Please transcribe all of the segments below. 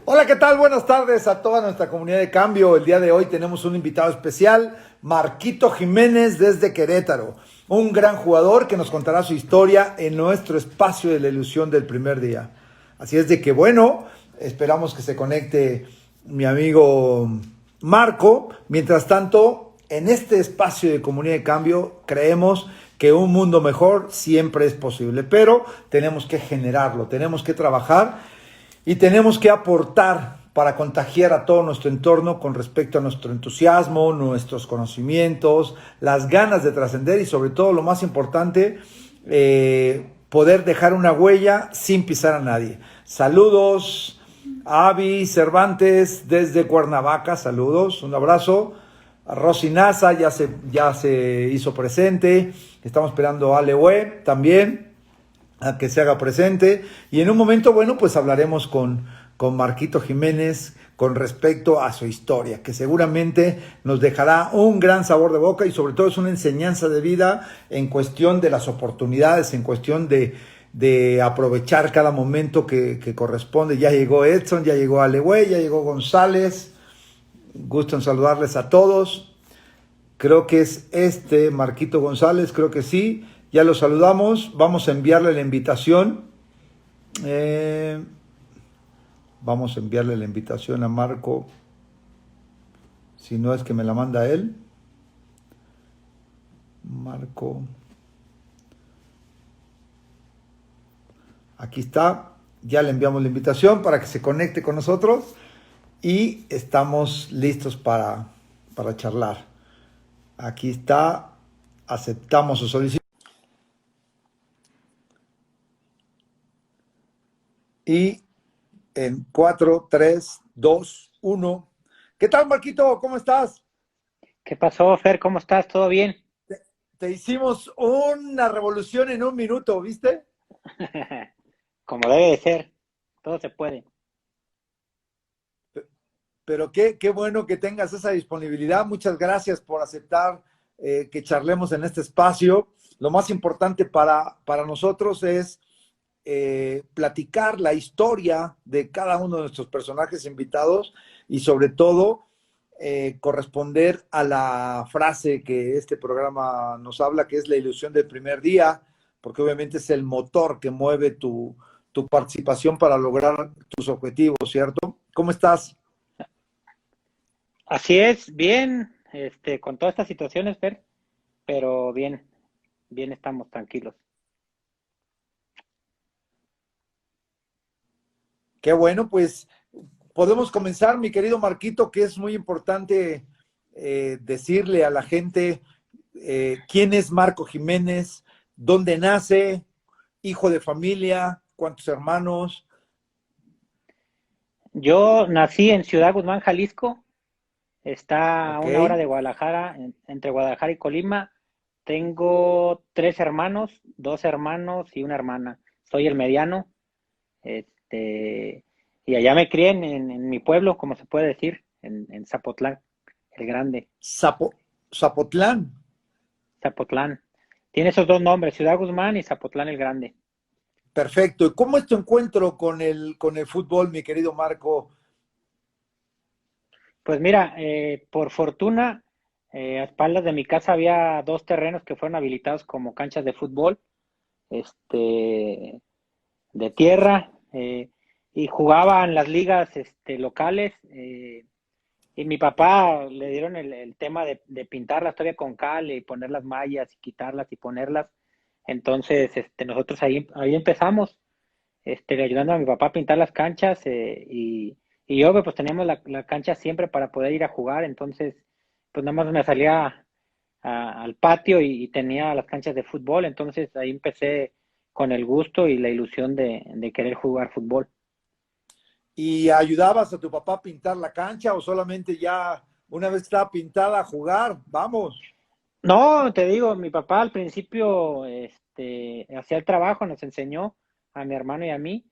Hola, ¿qué tal? Buenas tardes a toda nuestra comunidad de cambio. El día de hoy tenemos un invitado especial, Marquito Jiménez desde Querétaro, un gran jugador que nos contará su historia en nuestro espacio de la ilusión del primer día. Así es de que bueno, esperamos que se conecte mi amigo Marco. Mientras tanto, en este espacio de comunidad de cambio creemos que un mundo mejor siempre es posible, pero tenemos que generarlo, tenemos que trabajar y tenemos que aportar para contagiar a todo nuestro entorno con respecto a nuestro entusiasmo, nuestros conocimientos, las ganas de trascender y sobre todo lo más importante, poder dejar una huella sin pisar a nadie. Saludos, Avi Cervantes desde Cuernavaca, saludos, un abrazo. A Rosy Nasa ya se hizo presente. Estamos esperando a Ale Web también a que se haga presente. Y en un momento, bueno, pues hablaremos con Marquito Jiménez con respecto a su historia, que seguramente nos dejará un gran sabor de boca y sobre todo es una enseñanza de vida en cuestión de las oportunidades, en cuestión de aprovechar cada momento que corresponde. Ya llegó Edson, ya llegó Alewey, ya llegó González. Gusto en saludarles a todos. Creo que es Marquito González, creo que sí. Ya lo saludamos. Vamos a enviarle la invitación. Eh, Vamos a enviarle la invitación a Marco. Si no es que me la manda él. Marco. Aquí está. Ya le enviamos la invitación para que se conecte con nosotros. Y estamos listos para charlar. Aquí está. Aceptamos su solicitud. Y en 4, 3, 2, 1. ¿Qué tal, Marquito? ¿Cómo estás? ¿Qué pasó, Fer? ¿Cómo estás? ¿Todo bien? Te hicimos una revolución en un minuto, ¿viste? Como debe de ser. Todo se puede. Pero qué bueno que tengas esa disponibilidad. Muchas gracias por aceptar que charlemos en este espacio. Lo más importante para nosotros es platicar la historia de cada uno de nuestros personajes invitados y sobre todo corresponder a la frase que este programa nos habla, que es la ilusión del primer día, porque obviamente es el motor que mueve tu participación para lograr tus objetivos, ¿cierto? ¿Cómo estás? Así es, bien, con todas estas situaciones, Fer, pero bien, bien estamos tranquilos. Qué bueno, pues podemos comenzar, mi querido Marquito, que es muy importante decirle a la gente quién es Marco Jiménez, dónde nace, hijo de familia, cuántos hermanos. Yo nací en Ciudad Guzmán, Jalisco. Está a Ok, una hora de Guadalajara, entre Guadalajara y Colima. Tengo tres hermanos, dos hermanos y una hermana. Soy el mediano. Este, y allá me crié en mi pueblo, como se puede decir, en Zapotlán, el Grande, Zapotlán. Zapotlán. Tiene esos dos nombres, Ciudad Guzmán y Zapotlán el Grande. Perfecto. ¿Y cómo es tu encuentro con el fútbol, mi querido Marco? Pues mira, por fortuna, a espaldas de mi casa había dos terrenos que fueron habilitados como canchas de fútbol, este, de tierra, y jugaba en las ligas locales. Y mi papá le dieron el tema de pintarlas todavía con cal y poner las mallas y quitarlas y ponerlas. Entonces, nosotros ahí empezamos, ayudando a mi papá a pintar las canchas, y yo pues teníamos la cancha siempre para poder ir a jugar. Entonces, pues nada más me salía al patio y tenía las canchas de fútbol. Entonces ahí empecé con el gusto y la ilusión de querer jugar fútbol. ¿Y ayudabas a tu papá a pintar la cancha o solamente ya una vez que estaba pintada a jugar? Vamos. No, te digo, mi papá al principio hacía el trabajo, nos enseñó a mi hermano y a mí.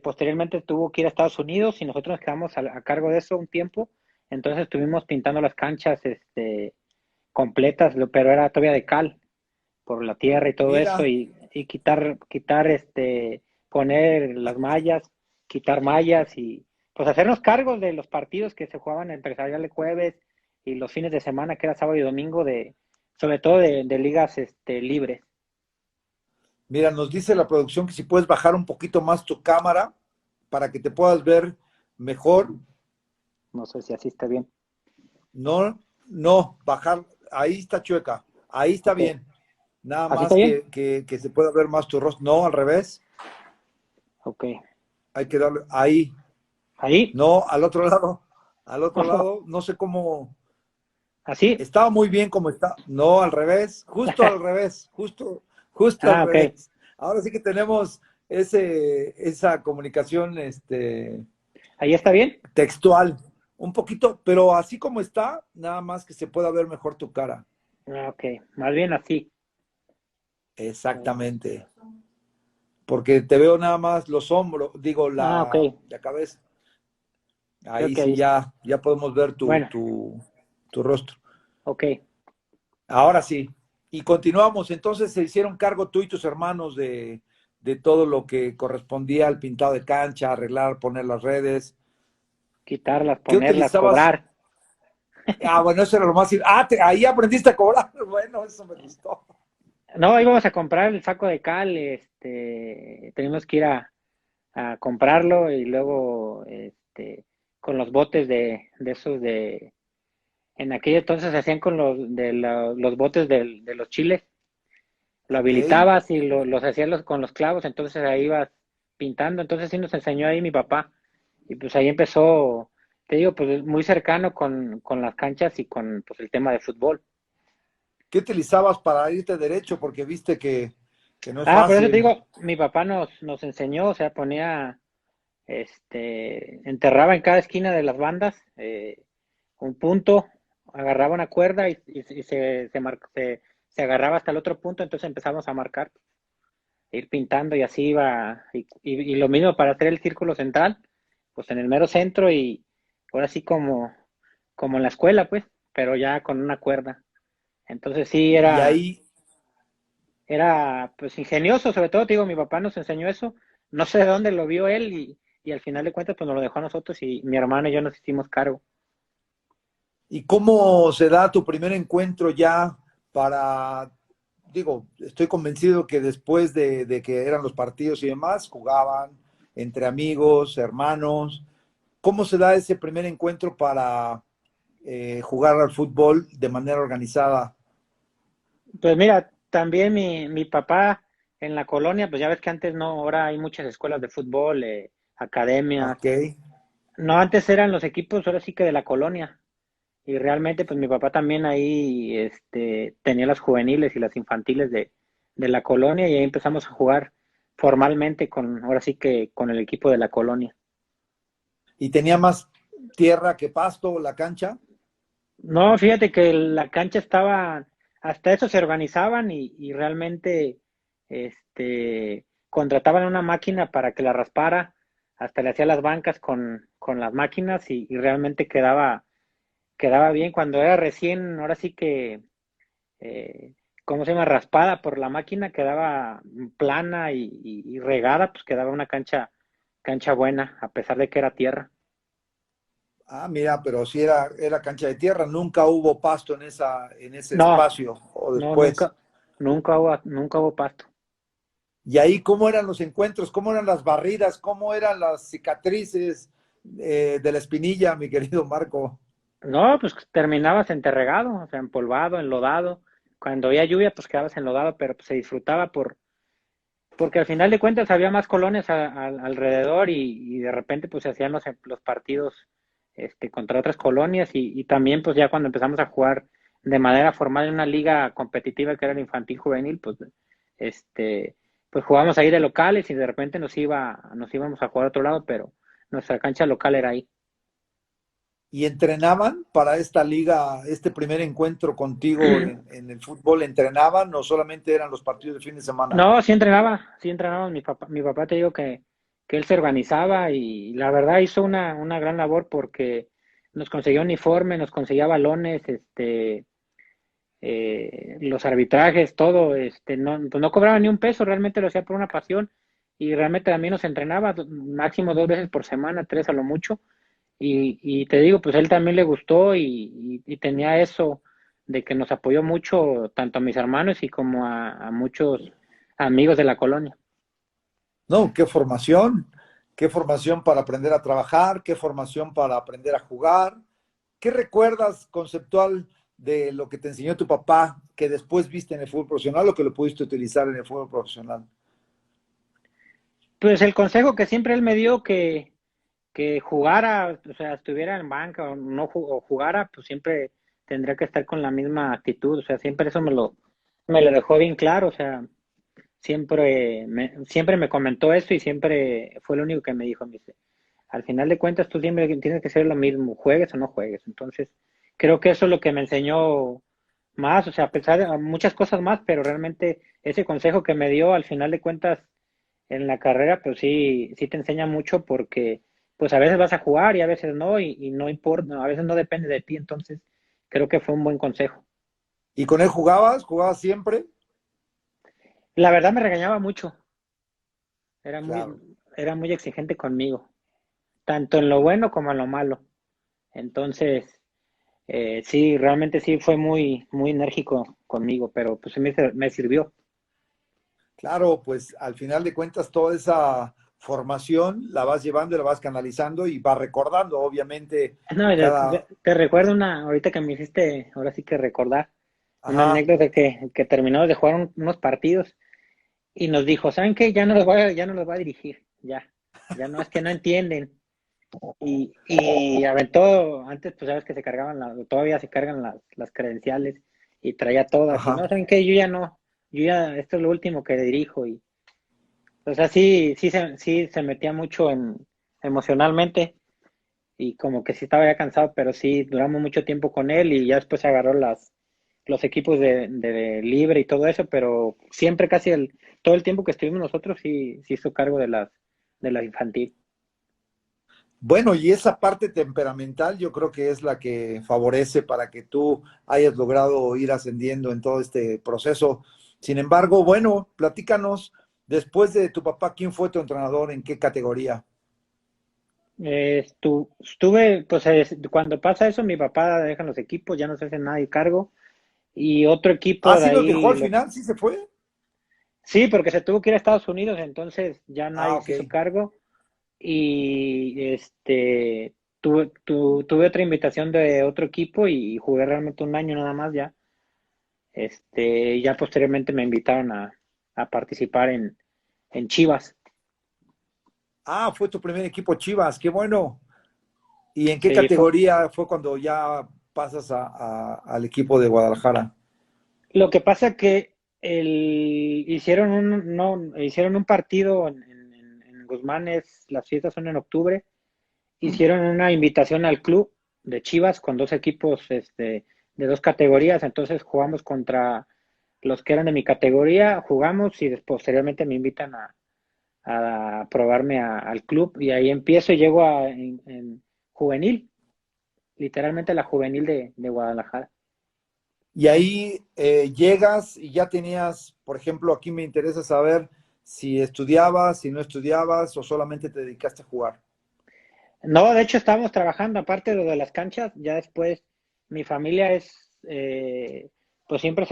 Posteriormente tuvo que ir a Estados Unidos y nosotros nos quedamos a cargo de eso un tiempo. Entonces estuvimos pintando las canchas completas, pero era todavía de cal por la tierra y todo eso, Mira, y quitar, poner las mallas, quitar mallas y pues hacernos cargos de los partidos que se jugaban empresarial el jueves y los fines de semana, que era sábado y domingo, sobre todo de ligas libres. Mira, nos dice la producción que si puedes bajar un poquito más tu cámara para que te puedas ver mejor. No sé si así está bien. No, no, bajar. Ahí está chueca. Ahí está Ok. bien. Nada ¿Así está más bien? que se pueda ver más tu rostro. No, al revés. Ok. Hay que darle. Ahí. ¿Ahí? No, al otro lado. Al otro lado. No sé cómo. ¿Así? Estaba muy bien como está. No, al revés. Justo al revés. Justo al Ah, ok. revés. Ahora sí que tenemos esa comunicación ¿Ahí está bien? textual. Un poquito, pero así como está, nada más que se pueda ver mejor tu cara. Ah, ok. Más bien así. Exactamente. Porque te veo nada más los hombros, digo, Ah, ok. la cabeza. Creo Ahí que ahí sí está. ya podemos ver Bueno, tu rostro. ok. Ahora sí. Y continuamos. Entonces se hicieron cargo tú y tus hermanos de todo lo que correspondía al pintado de cancha, arreglar, poner las redes. Quitarlas, ¿Qué ponerlas, utilizabas? cobrar. Ah, bueno, eso era lo más. Ahí aprendiste a cobrar. Bueno, eso me gustó. No, íbamos a comprar el saco de cal, tenemos que ir a comprarlo y luego, con los botes de esos en aquel entonces se hacían con los botes de los chiles, lo Ok. habilitabas y los hacías con los clavos, entonces ahí ibas pintando, entonces sí nos enseñó ahí mi papá, y pues ahí empezó, te digo, pues muy cercano con las canchas y con pues el tema de fútbol. ¿Qué utilizabas para irte derecho? Porque viste que no es Ah, por eso te fácil. digo, mi papá nos enseñó, o sea, ponía, enterraba en cada esquina de las bandas un punto, agarraba una cuerda y se agarraba hasta el otro punto, entonces empezamos a marcar, ir pintando y así iba, y lo mismo para hacer el círculo central, pues en el mero centro y ahora sí como en la escuela, pues, pero ya con una cuerda. Entonces sí Y era, ahí, era pues ingenioso, sobre todo, te digo, mi papá nos enseñó eso, no sé de dónde lo vio él y al final de cuentas pues nos lo dejó a nosotros y mi hermano y yo nos hicimos cargo. ¿y cómo se da tu primer encuentro ya para, digo, estoy convencido que después de que eran los partidos y demás, jugaban entre amigos, hermanos? ¿Cómo se da ese primer encuentro para jugar al fútbol de manera organizada? Pues mira, también mi papá en la colonia, pues ya ves que antes no, ahora hay muchas escuelas de fútbol, academias. Ok. No, antes eran los equipos, ahora sí que de la colonia. Y realmente, pues mi papá también ahí, tenía las juveniles y las infantiles de la colonia y ahí empezamos a jugar formalmente ahora sí que con el equipo de la colonia. ¿Y tenía más tierra que pasto la cancha? No, fíjate que la cancha estaba, hasta eso se organizaban y realmente, contrataban una máquina para que la raspara, hasta le hacía las bancas con las máquinas y realmente quedaba bien. Cuando era recién, ahora sí que, eh, ¿cómo se llama? Raspada por la máquina, quedaba plana y regada, pues quedaba una cancha buena, a pesar de que era tierra. Ah, mira, pero sí era cancha de tierra, nunca hubo pasto en ese No, espacio o no, después. nunca hubo pasto. Y ahí, ¿cómo eran los encuentros? ¿Cómo eran las barridas? ¿Cómo eran las cicatrices de la espinilla, mi querido Marco? No, pues terminabas enterregado, o sea, empolvado, enlodado. Cuando había lluvia, pues quedabas enlodado, pero pues, se disfrutaba porque al final de cuentas había más colonias alrededor y de repente pues se hacían los partidos contra otras colonias y también pues ya cuando empezamos a jugar de manera formal en una liga competitiva que era el infantil juvenil, este, pues jugábamos ahí de locales y de repente nos íbamos a jugar a otro lado, pero nuestra cancha local era ahí. ¿Y entrenaban para esta liga, este primer encuentro contigo en el fútbol? ¿Entrenaban o solamente eran los partidos de fin de semana? No, sí entrenaba mi papá te digo que él se organizaba y la verdad hizo una gran labor porque nos conseguía uniforme, nos conseguía balones, los arbitrajes, todo, no, pues no cobraba ni un peso, realmente lo hacía por una pasión y realmente a mí nos entrenaba máximo 2 veces por semana, 3 a lo mucho, y te digo, pues él también le gustó y tenía eso de que nos apoyó mucho, tanto a mis hermanos y como a muchos amigos de la colonia. No, qué formación para aprender a trabajar, qué formación para aprender a jugar. ¿Qué recuerdas conceptual de lo que te enseñó tu papá que después viste en el fútbol profesional o que lo pudiste utilizar en el fútbol profesional? Pues el consejo que siempre él me dio que jugara, o sea, estuviera en banca o no o jugara, pues siempre tendría que estar con la misma actitud, o sea, siempre eso me lo dejó bien claro, o sea, siempre me comentó eso y siempre fue lo único que me dijo, me dice, al final de cuentas tú siempre tienes que ser lo mismo, juegues o no juegues, entonces creo que eso es lo que me enseñó más, o sea, a pesar de muchas cosas más, pero realmente ese consejo que me dio al final de cuentas en la carrera, pues sí, sí te enseña mucho porque pues a veces vas a jugar y a veces no, y no importa, a veces no depende de ti, entonces creo que fue un buen consejo. ¿Y con él jugabas? ¿Jugabas siempre? La verdad me regañaba mucho, era Claro. muy, era muy exigente conmigo, tanto en lo bueno como en lo malo. Entonces, sí, realmente sí fue muy, muy enérgico conmigo, pero pues sí me sirvió. Claro, pues al final de cuentas toda esa formación la vas llevando y la vas canalizando y vas recordando, obviamente, No, cada... te recuerdo ahorita que me hiciste, ahora sí que recordar, una Ajá, anécdota que terminamos de jugar unos partidos y nos dijo, ¿saben qué? Ya no los va a dirigir, ya no, es que no entienden. Y aventó, antes pues sabes que se cargaban, todavía se cargan las credenciales y traía todas y ajá. no, ¿saben qué? Yo ya no, esto es lo último que dirijo y, o sea, sí se metía mucho emocionalmente y como que sí estaba ya cansado, pero sí duramos mucho tiempo con él y ya después agarró los equipos de libre y todo eso, pero siempre casi todo el tiempo que estuvimos nosotros sí hizo cargo de la infantil. Bueno, y esa parte temperamental yo creo que es la que favorece para que tú hayas logrado ir ascendiendo en todo este proceso. Sin embargo, bueno, platícanos, después de tu papá, ¿quién fue tu entrenador? ¿En qué categoría? Estuve, pues cuando pasa eso, mi papá deja los equipos, ya no se hace nadie cargo. Y otro Ah, equipo de sí, los dejó ahí, al final, sí se fue. sí, porque se tuvo que ir a Estados Unidos, entonces ya Ah, nadie ok. se hizo cargo. Y tuve otra invitación de otro equipo y jugué realmente un año nada más ya. Ya posteriormente me invitaron a participar en Chivas. Ah, fue tu primer equipo Chivas, qué bueno. ¿Y en qué Sí, categoría fue cuando ya pasas al equipo de Guadalajara? lo que pasa que hicieron un partido en Guzmán, las fiestas son en octubre, hicieron una invitación al club de Chivas con dos equipos de dos categorías, entonces jugamos contra los que eran de mi categoría, jugamos y posteriormente me invitan a probarme al club y ahí empiezo y llego en juvenil, literalmente la juvenil de Guadalajara. Y ahí llegas y ya tenías, por ejemplo, aquí me interesa saber si estudiabas, si no estudiabas o solamente te dedicaste a jugar. No, de hecho estábamos trabajando, aparte de lo de las canchas, ya después mi familia pues siempre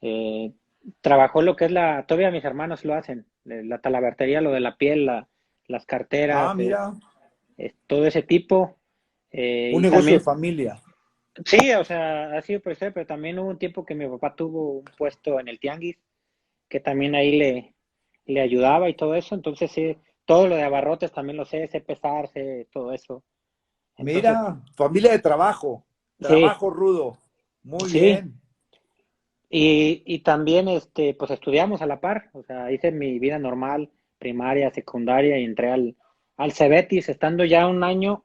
eh, trabajó lo que es todavía mis hermanos lo hacen, la talabartería, lo de la piel, las Ah, carteras, mira, todo ese tipo. un Y negocio de también, familia. sí, o sea, ha sido por ser, pero también hubo un tiempo que mi papá tuvo un puesto en el tianguis, que también ahí le ayudaba y todo eso, entonces sí, todo lo de abarrotes también lo sé pesar, sé todo eso. Entonces, Mira, familia de trabajo, sí, trabajo rudo. Muy sí. bien. Y también, pues estudiamos a la par, o sea, hice mi vida normal, primaria, secundaria, y entré al Cebetis, estando ya un año,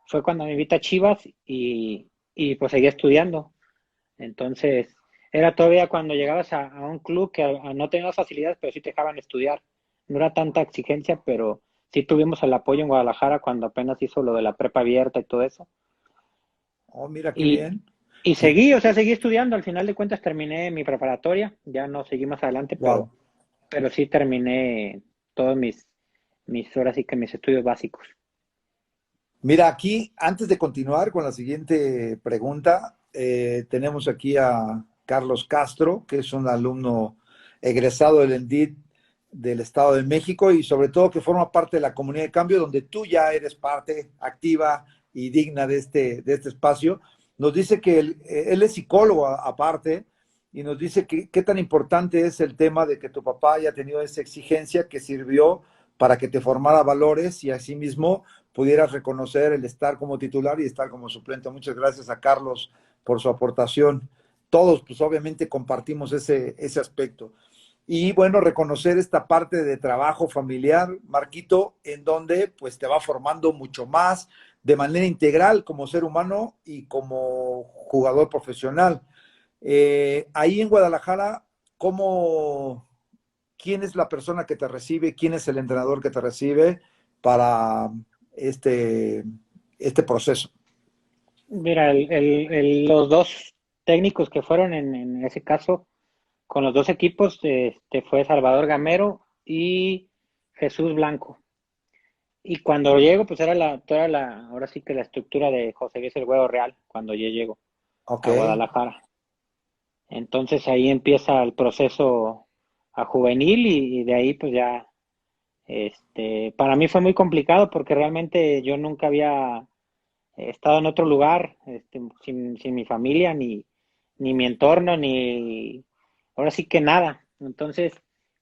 fue cuando me invita a Chivas y pues seguí estudiando. Entonces, era todavía cuando llegabas a un club que no tenías facilidades, pero sí te dejaban estudiar. No era tanta exigencia, pero sí tuvimos el apoyo en Guadalajara cuando apenas hizo lo de la prepa abierta y todo eso. Oh, mira qué Y, bien. y Y seguí, o sea, seguí estudiando. Al final de cuentas terminé mi preparatoria. Ya no seguí más adelante, pero wow. pero sí terminé todos ahora sí que mis estudios básicos. Mira, aquí, antes de continuar con la siguiente pregunta, tenemos aquí a Carlos Castro, que es un alumno egresado del ENDIT del Estado de México y sobre todo que forma parte de la comunidad de cambio, donde tú ya eres parte activa y digna de este espacio. Nos dice que él es psicólogo aparte y nos dice que qué tan importante es el tema de que tu papá haya tenido esa exigencia que sirvió para que te formara valores y asimismo pudieras reconocer el estar como titular y estar como suplente. Muchas gracias a Carlos por su aportación. Todos, pues obviamente compartimos ese aspecto. Y bueno, reconocer esta parte de trabajo familiar, Marquito, en donde pues te va formando mucho más de manera integral como ser humano y como jugador profesional. Ahí en Guadalajara, ¿cómo, quién es la persona que te recibe, quién es el entrenador que te recibe para este, este proceso? Mira, los dos técnicos que fueron en ese caso con los dos equipos fue Salvador Gamero y Jesús Blanco. Y cuando llego, pues era ahora sí que la estructura de José Luis El Huevo Real, cuando yo llego Ok. a Guadalajara. Entonces ahí empieza el proceso a juvenil y de ahí pues ya, para mí fue muy complicado porque realmente yo nunca había estado en otro lugar, sin mi familia, ni mi entorno, ni ahora sí que nada. Entonces,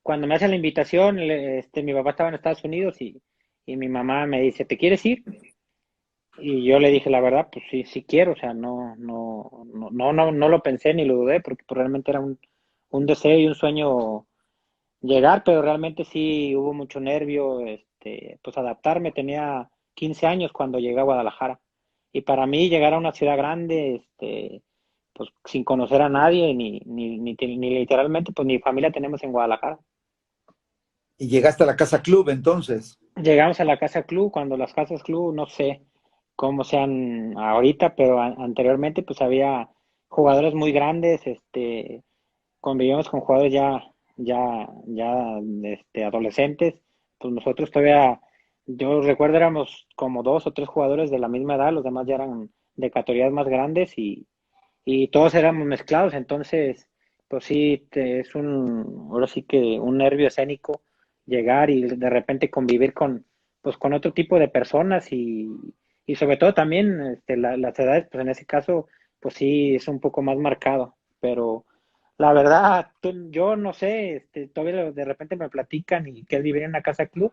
cuando me hacen la invitación, mi papá estaba en Estados Unidos y mi mamá me dice, ¿te quieres ir? Y yo le dije la verdad, pues sí, sí quiero, o sea, no lo pensé ni lo dudé, porque pues, realmente era un deseo y un sueño llegar, pero realmente sí hubo mucho nervio, pues adaptarme. Tenía 15 años cuando llegué a Guadalajara. Y para mí llegar a una ciudad grande, pues sin conocer a nadie, ni literalmente, pues ni familia tenemos en Guadalajara. Y llegaste a la casa club entonces. Llegamos a la casa club, cuando las casas club, no sé cómo sean ahorita, pero anteriormente pues había jugadores muy grandes, convivíamos con jugadores ya, adolescentes, pues nosotros todavía, yo recuerdo éramos como dos o tres jugadores de la misma edad, los demás ya eran de categorías más grandes y todos éramos mezclados, entonces, pues sí, ahora sí que un nervio escénico llegar y de repente convivir pues con otro tipo de personas y sobre todo también, las edades, pues en ese caso, pues sí, es un poco más marcado, pero la verdad, yo no sé, todavía de repente me platican y que es vivir en una casa club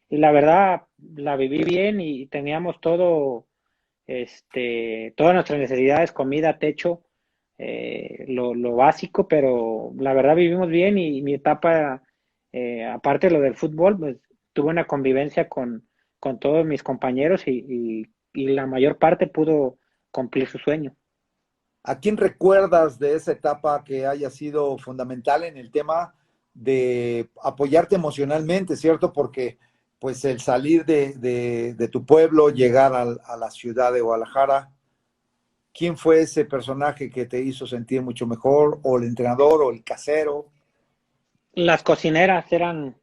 y la verdad la viví bien y teníamos todas nuestras necesidades, comida, techo, lo básico, pero la verdad vivimos bien y mi etapa, aparte de lo del fútbol, pues tuve una convivencia con todos mis compañeros y la mayor parte pudo cumplir su sueño. ¿A quién recuerdas de esa etapa que haya sido fundamental en el tema de apoyarte emocionalmente, ¿cierto? Porque pues el salir de tu pueblo, llegar a la ciudad de Guadalajara, ¿quién fue ese personaje que te hizo sentir mucho mejor? ¿O el entrenador o el casero? Las cocineras eran,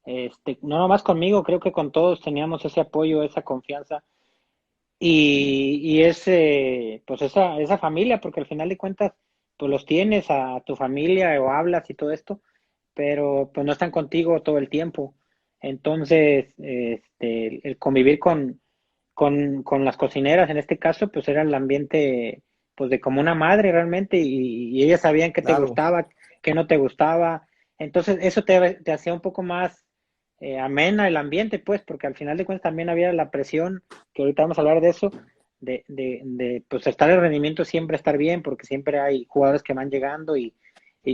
no nomás conmigo, creo que con todos teníamos ese apoyo, esa confianza y pues esa familia, porque al final de cuentas, pues los tienes a tu familia o hablas y todo esto, pero pues no están contigo todo el tiempo. Entonces, el convivir con las cocineras, en este caso, pues era el ambiente, pues de como una madre realmente, y ellas sabían qué te Claro. gustaba, qué no te gustaba. Entonces, eso te hacía un poco más amena el ambiente, pues, porque al final de cuentas también había la presión, que ahorita vamos a hablar de eso, pues estar el rendimiento siempre estar bien, porque siempre hay jugadores que van llegando y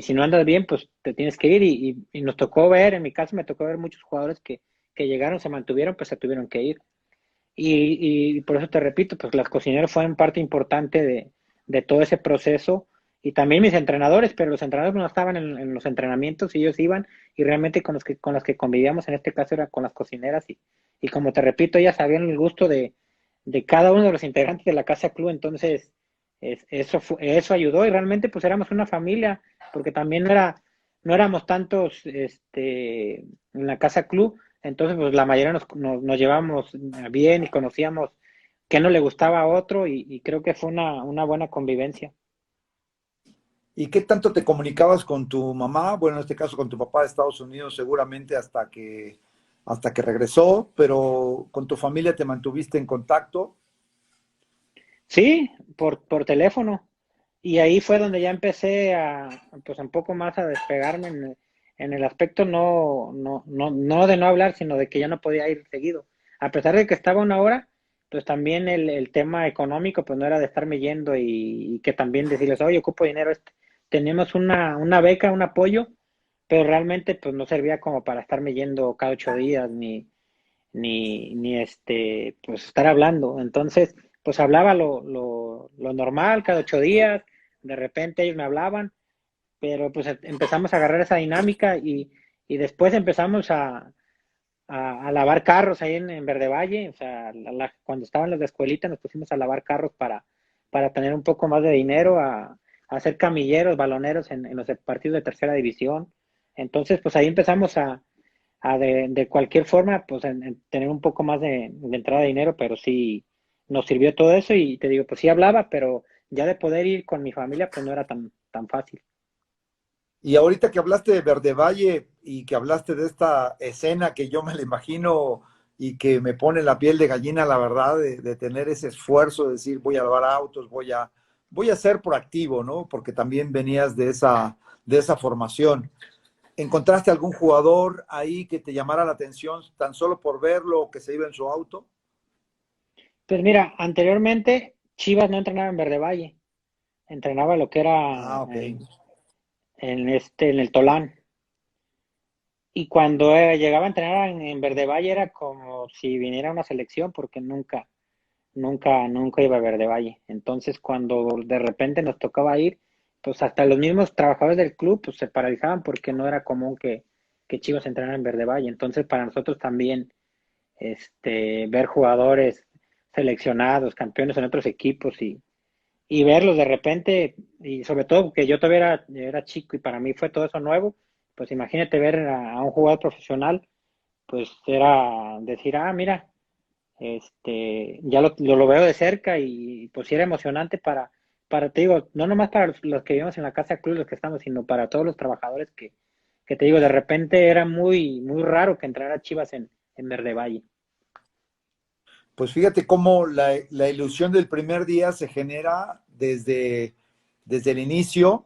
si no andas bien, pues te tienes que ir y nos tocó ver, en mi caso me tocó ver muchos jugadores que llegaron, se mantuvieron, pues se tuvieron que ir. Y por eso te repito, pues las cocineras fueron parte importante de todo ese proceso y también mis entrenadores, pero los entrenadores no estaban en los entrenamientos y ellos iban y realmente con las que convivíamos en este caso era con las cocineras y como te repito, ellas sabían el gusto de cada uno de los integrantes de la casa club, entonces eso ayudó y realmente pues éramos una familia, porque también no éramos tantos en la casa club, entonces pues la mayoría nos llevamos bien y conocíamos qué no le gustaba a otro y creo que fue una buena convivencia. ¿Y qué tanto te comunicabas con tu mamá? Bueno, en este caso con tu papá de Estados Unidos, seguramente hasta que regresó, pero con tu familia te mantuviste en contacto. Sí, por teléfono. Y ahí fue donde ya empecé pues un poco más a despegarme en el aspecto no de no hablar, sino de que ya no podía ir seguido. A pesar de que estaba una hora, pues también el tema económico, pues no era de estarme yendo y que también decirles, oye, ocupo dinero. Teníamos una beca, un apoyo, pero realmente pues no servía como para estarme yendo cada 8 días, ni pues estar hablando. Entonces, pues hablaba lo normal, cada 8 días, de repente ellos me hablaban, pero pues empezamos a agarrar esa dinámica y después empezamos a lavar carros ahí en Verde Valle, o sea, cuando estaban los de escuelita nos pusimos a lavar carros para tener un poco más de dinero, a hacer camilleros, baloneros en los partidos de tercera división. Entonces, pues ahí empezamos de cualquier forma, pues en tener un poco más de entrada de dinero, pero sí nos sirvió todo eso y te digo, pues sí hablaba, pero ya de poder ir con mi familia, pues no era tan fácil. Y ahorita que hablaste de Verde Valle y que hablaste de esta escena que yo me la imagino y que me pone la piel de gallina, la verdad, de tener ese esfuerzo de decir voy a lavar autos, voy a ser proactivo, ¿no? Porque también venías de esa formación. ¿Encontraste algún jugador ahí que te llamara la atención tan solo por verlo que se iba en su auto? Pues mira, anteriormente Chivas no entrenaba en Verde Valle, entrenaba lo que era Ah, ok. en el Tolán. Y cuando llegaba a entrenar en Verde Valle era como si viniera una selección, porque nunca iba a Verde Valle. Entonces, cuando de repente nos tocaba ir, pues hasta los mismos trabajadores del club pues, se paralizaban porque no era común que Chivas entrenara en Verde Valle. Entonces, para nosotros también, ver jugadores seleccionados, campeones en otros equipos y verlos de repente, y sobre todo que yo todavía era chico y para mí fue todo eso nuevo, pues imagínate ver a un jugador profesional, pues era decir, mira, ya lo veo de cerca y pues sí era emocionante te digo, no nomás para los que vivimos en la casa club, los que estamos, sino para todos los trabajadores que te digo, de repente era muy raro que entrara Chivas en Verde Valle. Pues fíjate cómo la ilusión del primer día se genera desde el inicio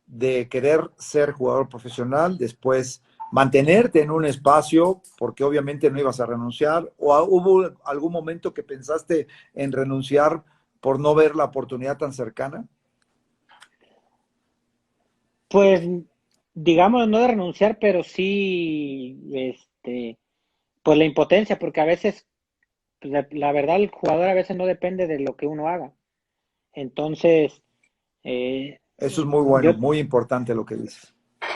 de querer ser jugador profesional, después mantenerte en un espacio, porque obviamente no ibas a renunciar, o hubo algún momento que pensaste en renunciar por no ver la oportunidad tan cercana. Pues, digamos, no de renunciar, pero sí, pues la impotencia, porque a veces, pues, la verdad, el jugador a veces no depende de lo que uno haga. Entonces, eh, Eso es muy yo, bueno, muy importante lo que dices.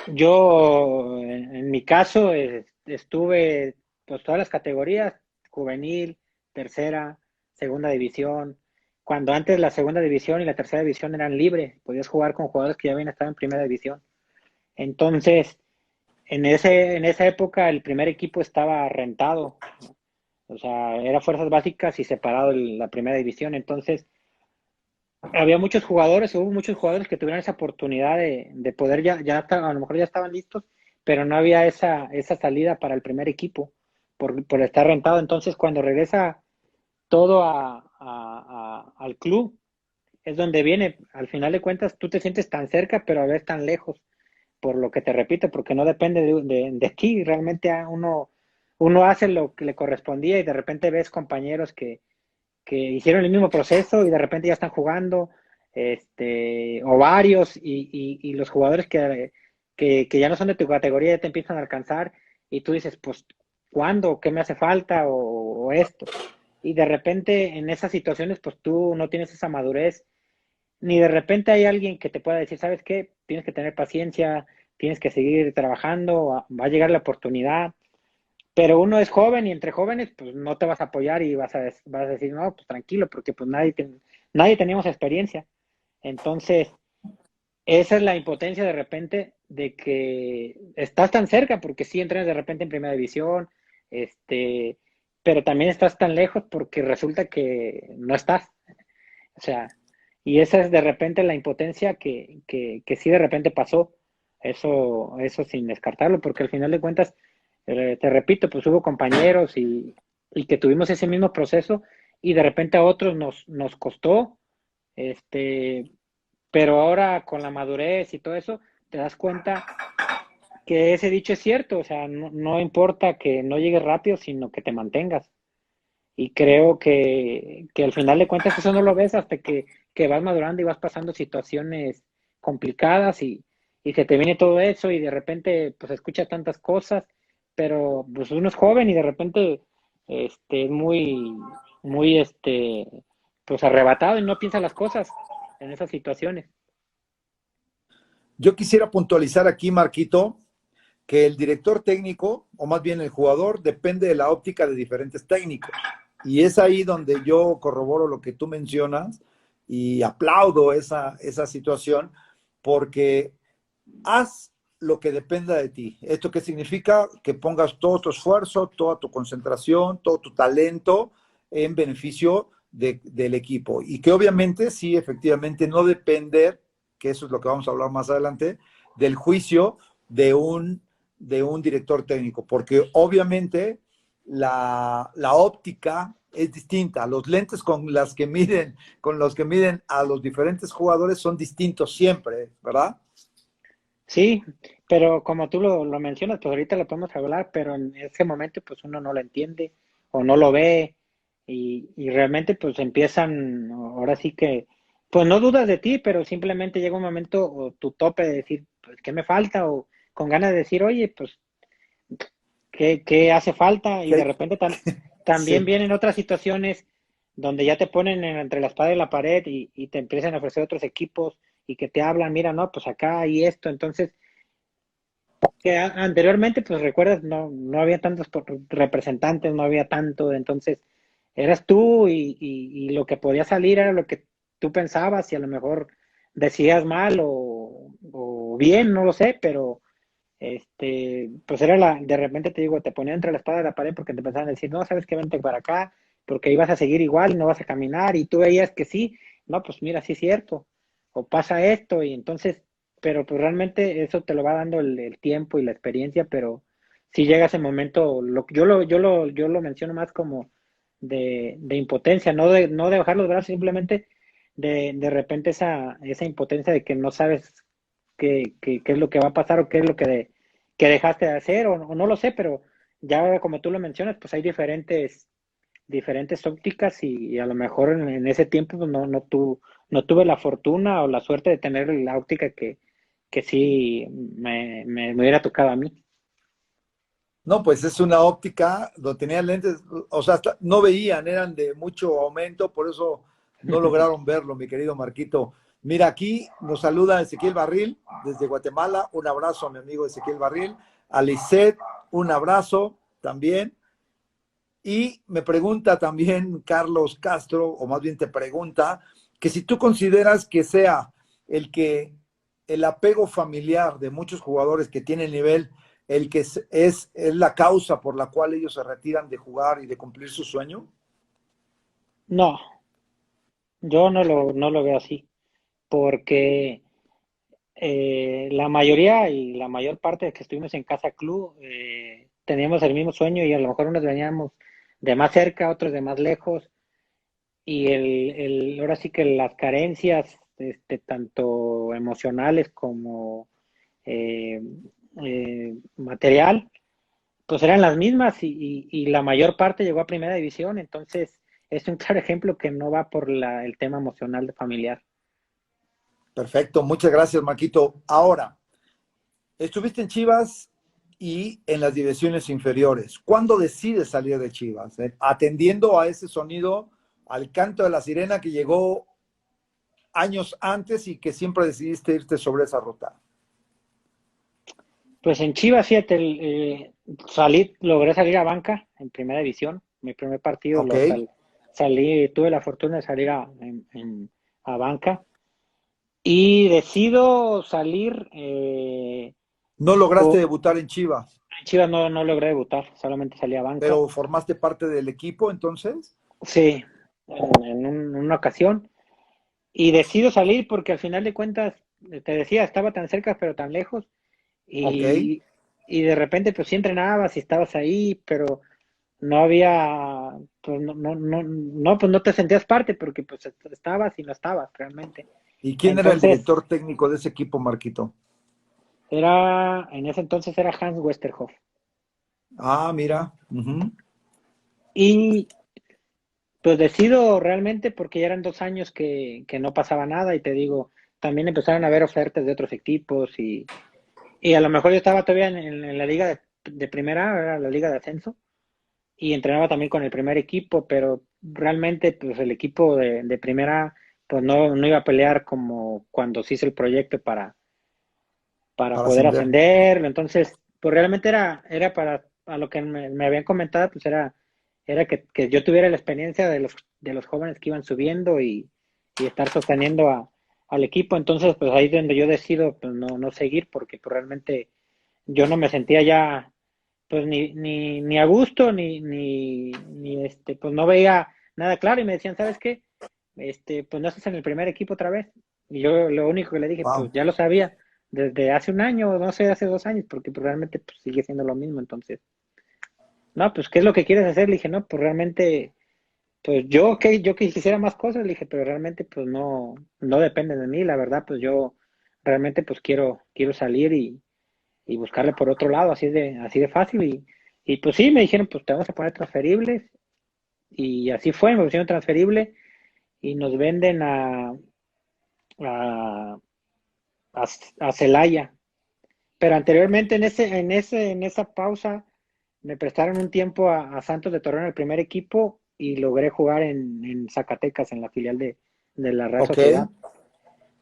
yo en mi caso, estuve, pues, todas las categorías, juvenil, tercera, segunda división. Cuando antes la segunda división y la tercera división eran libres, podías jugar con jugadores que ya habían estado en primera división. Entonces, en esa época el primer equipo estaba rentado, o sea, era fuerzas básicas y separado la primera división. Entonces, había muchos jugadores, hubo muchos jugadores que tuvieron esa oportunidad de poder a lo mejor ya estaban listos, pero no había esa salida para el primer equipo por estar rentado. Entonces, cuando regresa todo al club, es donde viene, al final de cuentas, tú te sientes tan cerca, pero a veces tan lejos por lo que te repito, porque no depende de ti, realmente uno hace lo que le correspondía y de repente ves compañeros que hicieron el mismo proceso y de repente ya están jugando, o varios, y los jugadores que ya no son de tu categoría ya te empiezan a alcanzar y tú dices, pues, ¿cuándo? ¿Qué me hace falta? O esto. Y de repente en esas situaciones, pues tú no tienes esa madurez ni de repente hay alguien que te pueda decir, ¿sabes qué? Tienes que tener paciencia, tienes que seguir trabajando, va a llegar la oportunidad, pero uno es joven y entre jóvenes, pues no te vas a apoyar y vas a decir, no, pues tranquilo, porque pues nadie teníamos experiencia. Entonces, esa es la impotencia de repente de que estás tan cerca, porque sí entrenas de repente en primera división, este, pero también estás tan lejos porque resulta que no estás. O sea, y esa es de repente la impotencia que sí de repente pasó. Eso sin descartarlo, porque al final de cuentas, te repito, pues hubo compañeros y que tuvimos ese mismo proceso y de repente a otros nos costó, este, pero ahora con la madurez y todo eso, te das cuenta que ese dicho es cierto, o sea, no importa que no llegues rápido, sino que te mantengas. Y creo que al final de cuentas eso no lo ves hasta que vas madurando y vas pasando situaciones complicadas y se te viene todo eso y de repente pues escuchas tantas cosas, pero pues uno es joven y de repente es muy pues arrebatado y no piensa las cosas en esas situaciones. Yo quisiera puntualizar aquí, Marquito, que el director técnico, o más bien el jugador, depende de la óptica de diferentes técnicos. Y es ahí donde yo corroboro lo que tú mencionas y aplaudo esa situación, porque haz lo que dependa de ti. ¿Esto qué significa? Que pongas todo tu esfuerzo, toda tu concentración, todo tu talento en beneficio del equipo. Y que obviamente, sí, efectivamente, no depender, que eso es lo que vamos a hablar más adelante, del juicio de un director técnico, porque obviamente la óptica es distinta. Los lentes con los que miden a los diferentes jugadores son distintos siempre, ¿verdad? Sí, pero como tú lo mencionas, pues ahorita lo podemos hablar, pero en ese momento pues uno no lo entiende o no lo ve y realmente pues empiezan, ahora sí que, pues no dudas de ti, pero simplemente llega un momento o tu tope de decir, pues ¿qué me falta? O con ganas de decir, oye, pues ¿qué hace falta? Y de Que, repente también sí. vienen otras situaciones donde ya te ponen entre la espada y la pared y te empiezan a ofrecer otros equipos y que te hablan, mira, no, pues acá hay esto, entonces que anteriormente, pues recuerdas, no había tantos representantes, no había tanto, entonces eras tú y lo que podía salir era lo que tú pensabas y a lo mejor decías mal o bien, no lo sé, pero pues era de repente te digo, te ponía entre la espada y la pared porque te empezaban a decir, no, sabes que vente para acá, porque ibas a seguir igual y no vas a caminar, y tú veías que sí, no, pues mira, sí es cierto, o pasa esto, y entonces, pero pues realmente eso te lo va dando el tiempo y la experiencia, pero si llega ese momento, yo lo menciono más como de impotencia, no de bajar los brazos, simplemente de repente esa impotencia de que no sabes qué es lo que va a pasar o qué es lo que dejaste de hacer o no lo sé, pero ya como tú lo mencionas, pues hay diferentes ópticas y a lo mejor en ese tiempo pues, no tuve la fortuna o la suerte de tener la óptica que sí me hubiera tocado a mí. No, pues es una óptica, donde tenían lentes, o sea, no veían, eran de mucho aumento, por eso no lograron verlo, mi querido Marquito. Mira, aquí nos saluda Ezequiel Barril desde Guatemala. Un abrazo a mi amigo Ezequiel Barril. A Lisette, un abrazo también. Y me pregunta también Carlos Castro, o más bien te pregunta, que si tú consideras que sea el que el apego familiar de muchos jugadores que tienen nivel, el que es la causa por la cual ellos se retiran de jugar y de cumplir su sueño. No, yo no lo veo así, porque la mayoría y la mayor parte de que estuvimos en Casa Club teníamos el mismo sueño y a lo mejor unos veníamos de más cerca, otros de más lejos, y ahora sí que las carencias, tanto emocionales como eh, material, pues eran las mismas y la mayor parte llegó a primera división, entonces es un claro ejemplo que no va por el tema emocional de familiar. Perfecto, muchas gracias, Marquito. Ahora, estuviste en Chivas y en las divisiones inferiores. ¿Cuándo decides salir de Chivas? Atendiendo a ese sonido, al canto de la sirena que llegó años antes y que siempre decidiste irte sobre esa ruta. Pues en Chivas, fíjate, logré salir a banca en primera división. Mi primer partido Ok. salí, tuve la fortuna de salir a banca. Y decido salir, No lograste por, debutar en Chivas, en Chivas no logré debutar, solamente salí a banca. pero formaste parte del equipo entonces. Sí, en una ocasión. Y decido salir porque al final de cuentas, te decía, estaba tan cerca pero tan lejos. Ok. Y, y de repente pues sí entrenabas y estabas ahí, pero no había, pues pues no te sentías parte porque pues estabas y no estabas realmente. ¿Y quién era el Entonces, director técnico de ese equipo, Marquito? en ese entonces era Hans Westerhoff. Ah, mira. Ujú. Y pues decido realmente porque ya eran 2 años que no pasaba nada y te digo, también empezaron a haber ofertas de otros equipos y a lo mejor yo estaba todavía en la liga de primera, era la liga de ascenso, y entrenaba también con el primer equipo, pero realmente pues el equipo de primera pues no iba a pelear como cuando se hizo el proyecto para Para poder ascender. ascender. Entonces, pues realmente era para, a lo que me habían comentado, pues era que yo tuviera la experiencia de los jóvenes que iban subiendo y estar sosteniendo al equipo. Entonces, pues ahí es donde yo decido pues, no seguir, porque pues, realmente yo no me sentía ya pues ni a gusto, pues no veía nada claro, y me decían, ¿sabes qué? Pues no estás en el primer equipo otra vez. Y yo lo único que le dije, pues Wow. ya lo sabía desde hace un año, no sé, hace 2 años, porque pues, realmente pues, sigue siendo lo mismo. Entonces, no, pues, ¿qué es lo que quieres hacer? Le dije, no, pues realmente, pues yo que quisiera más cosas, le dije, pero realmente, pues no depende de mí, la verdad, pues yo realmente, pues quiero salir y buscarle por otro lado, así de fácil. Y pues sí, me dijeron, pues te vamos a poner transferibles. Y así fue, me pusieron transferible y nos venden a, a Celaya. Pero anteriormente en esa pausa me prestaron un tiempo a Santos de Torreón, el primer equipo, y logré jugar en Zacatecas, en la filial de la Real Ok. Sociedad.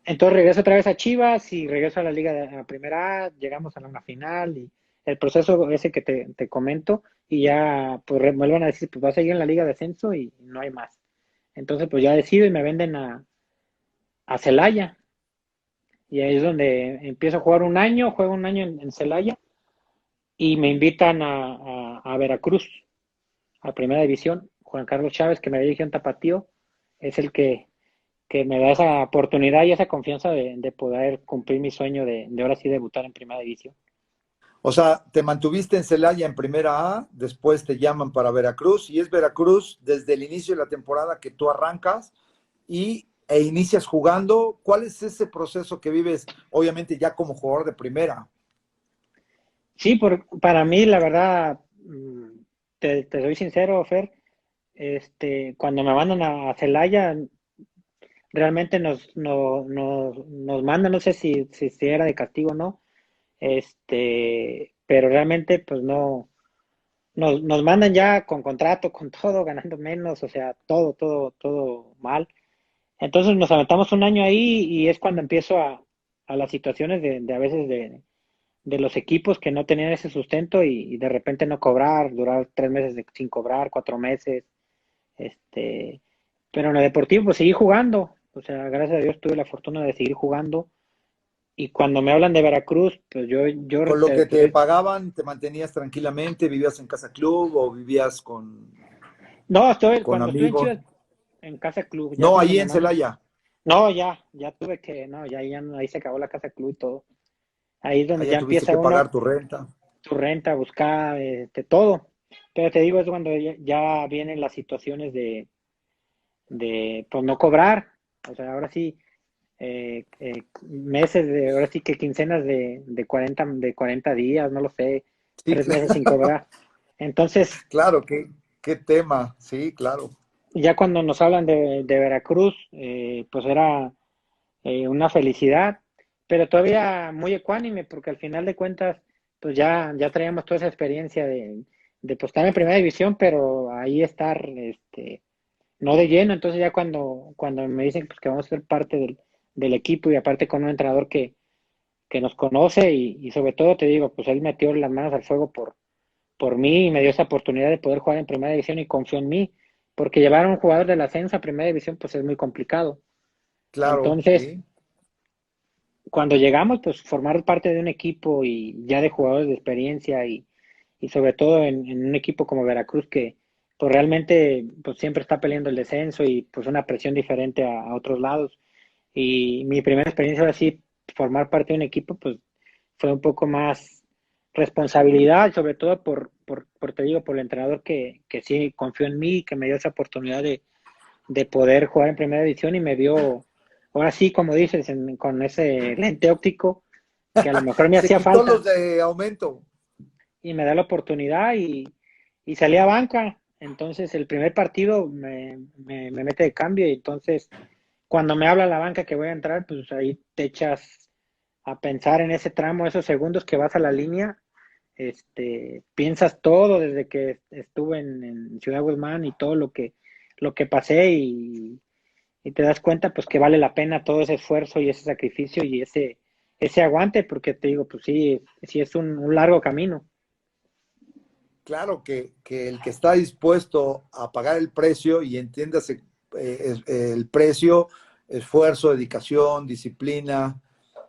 Entonces regreso otra vez a Chivas y regreso a la Liga a Primera A, llegamos a una final y el proceso ese que te comento y ya pues vuelven a decir, pues vas a seguir en la Liga de Ascenso y no hay más. Entonces pues ya decido y me venden a Celaya y ahí es donde empiezo a jugar un año, juego un año en Celaya y me invitan a Veracruz, a Primera División. Juan Carlos Chávez, que me había dirigido en Tapatío, es el que me da esa oportunidad y esa confianza de poder cumplir mi sueño de ahora sí debutar en Primera División. O sea, te mantuviste en Celaya en primera A, después te llaman para Veracruz y es Veracruz desde el inicio de la temporada que tú arrancas e inicias jugando. ¿Cuál es ese proceso que vives, obviamente ya como jugador de primera? Sí, para mí, la verdad, te soy sincero, Fer, cuando me mandan a Celaya, realmente nos mandan, no sé si era de castigo o no, pero realmente, pues no, nos mandan ya con contrato, con todo, ganando menos, o sea, todo mal. Entonces nos aventamos un año ahí y es cuando empiezo a las situaciones de a veces de los equipos que no tenían ese sustento y de repente no cobrar, durar 3 meses sin cobrar, 4 meses, este, pero en lo deportivo pues seguí jugando, o sea, gracias a Dios tuve la fortuna de seguir jugando y cuando me hablan de Veracruz, pues yo Con lo que te te soy- pagaban, te mantenías tranquilamente, vivías en casa club o vivías no, con cuando estuve en amigos. Chivas en Casa Club, ya No, cuando ahí me en mandan, Celaya. no, ya tuve que, no, ya no, ahí se acabó la Casa Club y todo. Ahí es donde Ahí ya ya tuviste empieza que pagar uno tu renta. tu renta, buscar todo. Pero te digo, es cuando ya vienen las situaciones de pues no cobrar. O sea, ahora sí, meses ahora sí que quincenas de 40 días, no lo sé, Sí, 3 meses sin cobrar. Entonces, claro, qué tema. Sí, claro. ya cuando nos hablan de Veracruz, pues era una felicidad, pero todavía muy ecuánime, porque al final de cuentas, pues ya traíamos toda esa experiencia de pues, estar en primera división, pero ahí estar, no de lleno. Entonces ya cuando me dicen pues, que vamos a ser parte del equipo y aparte con un entrenador que nos conoce y sobre todo te digo, pues él metió las manos al fuego por mí y me dio esa oportunidad de poder jugar en primera división y confió en mí, porque llevar a un jugador de la ascenso a primera división pues es muy complicado. Claro, Entonces, sí. cuando llegamos, pues formar parte de un equipo y ya de jugadores de experiencia y sobre todo en un equipo como Veracruz que pues realmente pues siempre está peleando el descenso y pues una presión diferente a otros lados. Y mi primera experiencia ahora sí, formar parte de un equipo, pues fue un poco más responsabilidad, sobre todo te digo, por el entrenador que sí confió en mí, que me dio esa oportunidad de poder jugar en primera división y me vio, ahora sí, como dices, con ese lente óptico que a lo mejor me Se hacía quitó los falta de aumento. y me da la oportunidad y salí a banca. Entonces el primer partido me mete de cambio y entonces cuando me habla la banca que voy a entrar, pues ahí te echas a pensar en ese tramo, esos segundos que vas a la línea, piensas todo desde que estuve en Ciudad Guzmán y todo lo que pasé y te das cuenta pues que vale la pena todo ese esfuerzo y ese sacrificio y ese aguante, porque te digo, pues sí, sí es un largo camino. Claro que el que está dispuesto a pagar el precio, y entiéndase el precio, esfuerzo, dedicación, disciplina,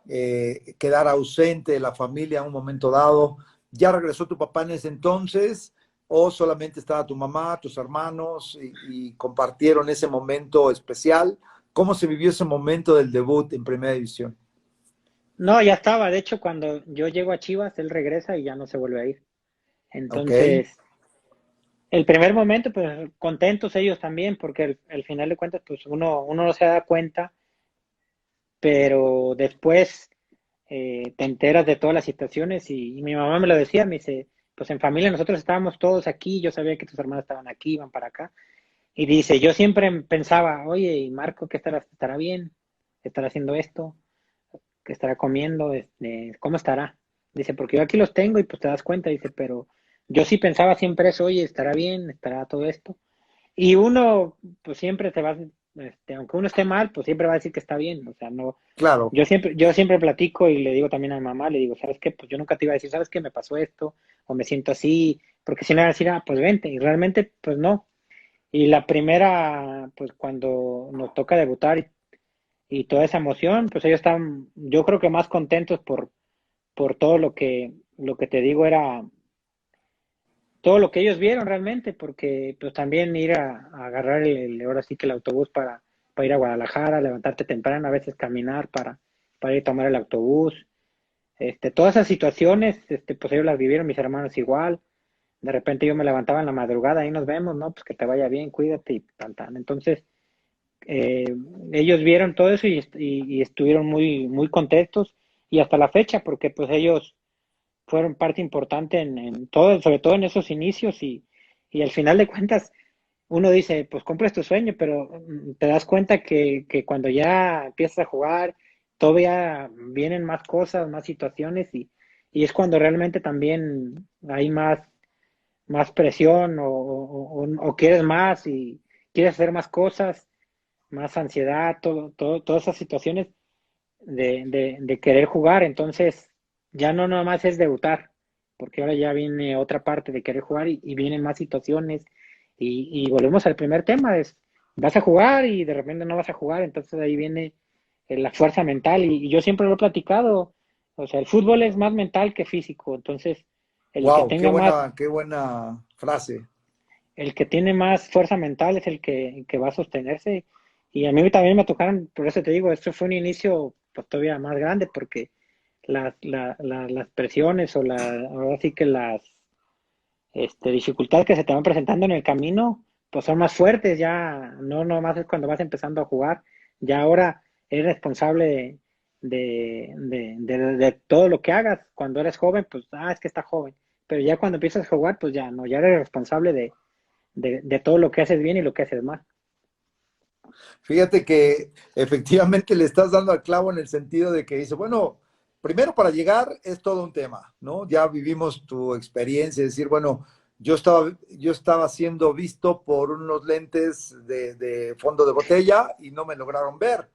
quedar ausente de la familia en un momento dado. ¿Ya regresó tu papá en ese entonces o solamente estaba tu mamá, tus hermanos y compartieron ese momento especial? ¿Cómo se vivió ese momento del debut en Primera División? No, ya estaba, de hecho cuando yo llego a Chivas, él regresa y ya no se vuelve a ir. Ok, Entonces, el primer momento, pues contentos ellos también, porque al final de cuentas, pues uno no se da cuenta, pero después te enteras de todas las situaciones y mi mamá me lo decía, me dice, pues en familia nosotros estábamos todos aquí, yo sabía que tus hermanos estaban aquí, iban para acá, y dice, yo siempre pensaba, oye, ¿y Marco qué estará bien? ¿Estará haciendo esto? ¿Qué estará comiendo? ¿Cómo estará? Dice, porque yo aquí los tengo y pues te das cuenta, dice, pero yo sí pensaba siempre eso, oye, ¿estará bien? ¿Estará todo esto? Y uno, pues siempre te va, aunque uno esté mal, pues siempre va a decir que está bien, o sea, no, claro. yo siempre platico y le digo también a mi mamá, le digo, ¿sabes qué? Pues yo nunca te iba a decir, ¿sabes qué? Me pasó esto, o me siento así, porque si no iba a decir, ah, pues vente, y realmente, pues no. Y la primera, pues cuando nos toca debutar y toda esa emoción, pues ellos están, yo creo que más contentos por todo lo que te digo era todo lo que ellos vieron realmente, porque pues también ir a agarrar ahora sí que el autobús para ir a Guadalajara, levantarte temprano, a veces caminar para ir a tomar el autobús, todas esas situaciones, pues ellos las vivieron, mis hermanos igual, de repente yo me levantaba en la madrugada, ahí nos vemos, ¿no? Pues que te vaya bien, cuídate y tal, tal. Entonces, eh, ellos vieron todo eso y estuvieron muy, muy contentos y hasta la fecha, porque pues ellos fueron parte importante en todo, sobre todo en esos inicios y al final de cuentas uno dice, pues cumples tu sueño, pero te das cuenta que cuando ya empiezas a jugar, todavía vienen más cosas, más situaciones y es cuando realmente también hay más presión o quieres más y quieres hacer más cosas, más ansiedad, todas esas situaciones de querer jugar. Entonces, ya no nada más es debutar, porque ahora ya viene otra parte de querer jugar y vienen más situaciones. Y volvemos al primer tema, es vas a jugar y de repente no vas a jugar, entonces ahí viene la fuerza mental y yo siempre lo he platicado, o sea, el fútbol es más mental que físico, entonces el que Wow, tenga más, qué buena frase. el que tiene más fuerza mental es el que va a sostenerse. Y a mí también me tocaron, por eso te digo, esto fue un inicio pues, todavía más grande, porque las presiones ahora sí que las dificultades que se te van presentando en el camino, pues son más fuertes, ya no nomás es cuando vas empezando a jugar, ya ahora eres responsable de todo lo que hagas. Cuando eres joven, pues, es que está joven, pero ya cuando empiezas a jugar, pues ya no, ya eres responsable de todo lo que haces bien y lo que haces mal. Fíjate que efectivamente le estás dando al clavo en el sentido de que dice, bueno, primero para llegar es todo un tema, ¿no? Ya vivimos tu experiencia, es decir, bueno, yo estaba siendo visto por unos lentes de fondo de botella y no me lograron ver.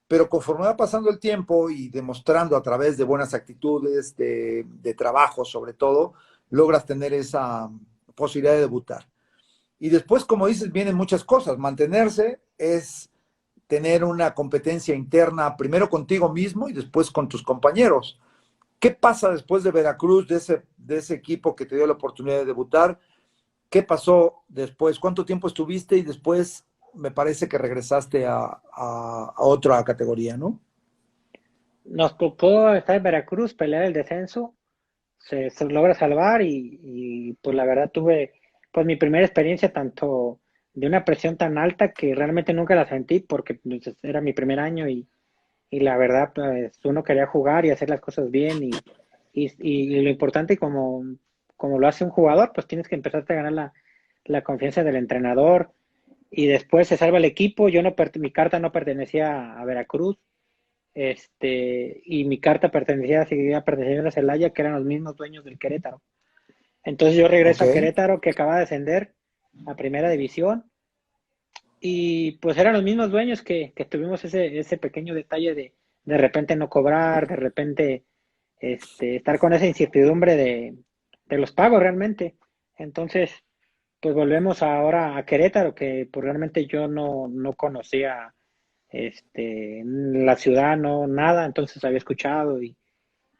Pero conforme va pasando el tiempo y demostrando a través de buenas actitudes, de trabajo sobre todo, logras tener esa posibilidad de debutar. Y después, como dices, vienen muchas cosas. Mantenerse es tener una competencia interna, primero contigo mismo y después con tus compañeros. ¿Qué pasa después de Veracruz, de ese equipo que te dio la oportunidad de debutar? ¿Qué pasó después? ¿Cuánto tiempo estuviste? Y después me parece que regresaste a otra categoría, ¿no? Nos tocó estar en Veracruz, pelear el descenso, se logra salvar y pues la verdad tuve pues mi primera experiencia tanto de una presión tan alta que realmente nunca la sentí porque pues, era mi primer año y la verdad pues uno quería jugar y hacer las cosas bien y lo importante como lo hace un jugador pues tienes que empezarte a ganar la confianza del entrenador y después se salva el equipo, yo no mi carta no pertenecía a Veracruz, y mi carta seguía perteneciendo a Celaya, que eran los mismos dueños del Querétaro. Entonces yo Ok. regreso a Querétaro, que acaba de ascender a Primera División, y pues eran los mismos dueños que tuvimos ese pequeño detalle de repente no cobrar, de repente estar con esa incertidumbre de los pagos realmente. Entonces, pues volvemos ahora a Querétaro, que pues realmente yo no conocía la ciudad, no, nada, entonces había escuchado y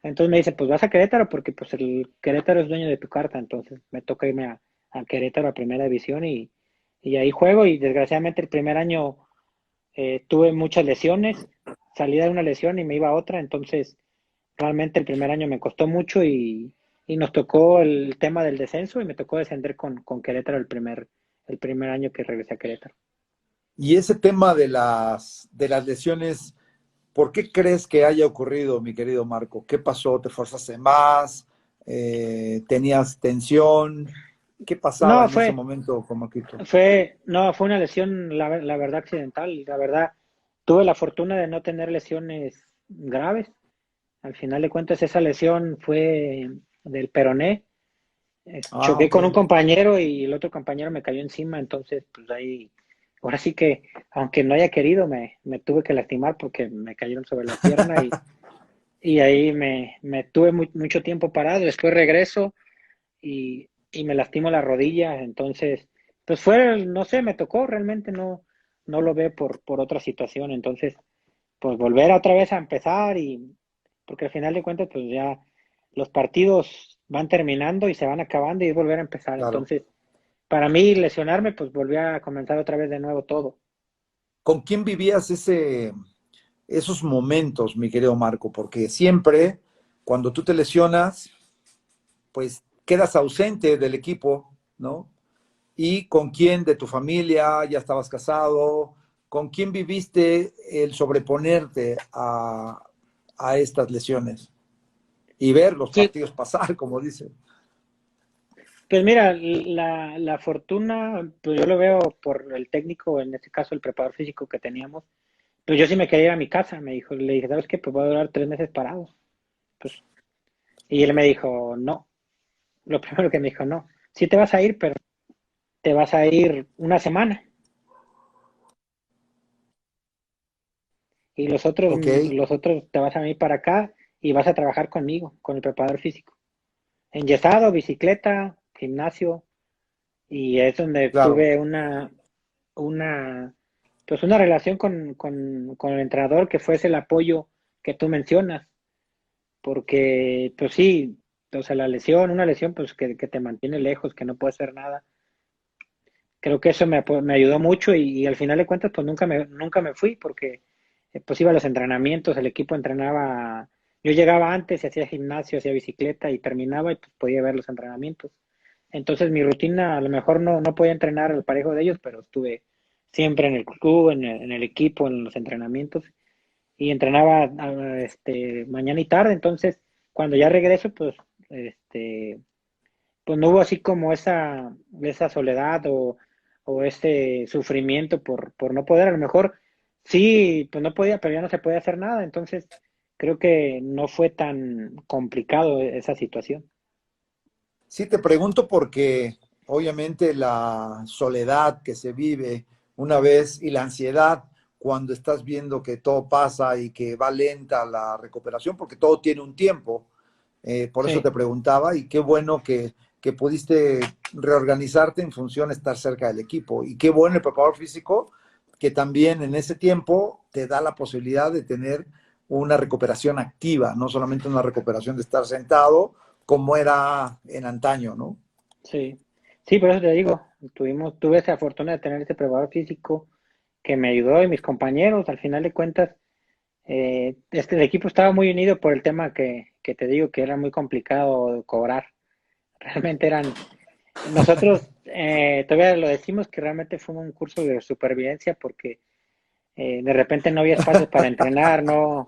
entonces me dice, pues vas a Querétaro porque pues el Querétaro es dueño de tu carta, entonces me toca irme a Querétaro a Primera División y ahí juego y desgraciadamente el primer año tuve muchas lesiones, salí de una lesión y me iba a otra, entonces realmente el primer año me costó mucho y nos tocó el tema del descenso y me tocó descender con Querétaro el primer año que regresé a Querétaro. Y ese tema de las lesiones, ¿por qué crees que haya ocurrido, mi querido Marco? ¿Qué pasó? ¿Te forzaste más? ¿Tenías tensión? ¿Qué pasaba No, en ese momento con Marquito? no, fue una lesión, la verdad, accidental. La verdad, tuve la fortuna de no tener lesiones graves. Al final de cuentas, esa lesión fue del peroné. Ah, Choqué ok. con un compañero y el otro compañero me cayó encima. Entonces, pues ahí, ahora sí que, aunque no haya querido, me tuve que lastimar porque me cayeron sobre la pierna y ahí me tuve mucho tiempo parado. Después regreso y me lastimo la rodilla, entonces, pues fue, no sé, me tocó, realmente no lo ve por otra situación, entonces, pues volver otra vez a empezar porque al final de cuentas, pues ya los partidos van terminando y se van acabando y es volver a empezar, Claro. entonces, para mí lesionarme, pues volví a comenzar otra vez de nuevo todo. ¿Con quién vivías esos momentos, mi querido Marco? Porque siempre, cuando tú te lesionas, pues quedas ausente del equipo, ¿no? ¿Y con quién de tu familia ya estabas casado? ¿Con quién viviste el sobreponerte a estas lesiones y ver los Sí, partidos pasar, como dicen? pues mira, la fortuna, pues yo lo veo por el técnico, en este caso el preparador físico que teníamos. Pues yo sí me quería ir a mi casa, me dijo, le dije, ¿sabes qué? Pues voy a durar 3 meses parado. Pues, y él me dijo, no. Lo primero que me dijo, no. Sí te vas a ir, pero te vas a ir una semana. Y Ok, los otros te vas a venir para acá y vas a trabajar conmigo, con el preparador físico. Enyesado, bicicleta, gimnasio. Y es donde claro. tuve una, pues una relación con el entrenador que fuese el apoyo que tú mencionas. Porque, pues sí, o sea, una lesión, pues que te mantiene lejos, que no puede hacer nada. Creo que eso me ayudó mucho y al final de cuentas, pues nunca me fui porque, pues iba a los entrenamientos, el equipo entrenaba, yo llegaba antes y hacía gimnasio, hacía bicicleta y terminaba y pues podía ver los entrenamientos. Entonces mi rutina, a lo mejor no podía entrenar al parejo de ellos, pero estuve siempre en el club, en el equipo, en los entrenamientos y entrenaba mañana y tarde, entonces cuando ya regreso, este, pues no hubo así como esa soledad o ese sufrimiento por no poder, a lo mejor sí, pues no podía, pero ya no se podía hacer nada, entonces creo que no fue tan complicado esa situación. Sí, te pregunto porque obviamente la soledad que se vive una vez y la ansiedad cuando estás viendo que todo pasa y que va lenta la recuperación, porque todo tiene un tiempo. Por eso Sí, te preguntaba y qué bueno que pudiste reorganizarte en función de estar cerca del equipo. Y qué bueno el preparador físico que también en ese tiempo te da la posibilidad de tener una recuperación activa, no solamente una recuperación de estar sentado como era en antaño, ¿no? Sí, sí, por eso te digo, tuve esa fortuna de tener ese preparador físico que me ayudó y mis compañeros, al final de cuentas, el equipo estaba muy unido por el tema que te digo que era muy complicado de cobrar. Realmente nosotros todavía lo decimos que realmente fue un curso de supervivencia porque de repente no había espacios para entrenar, no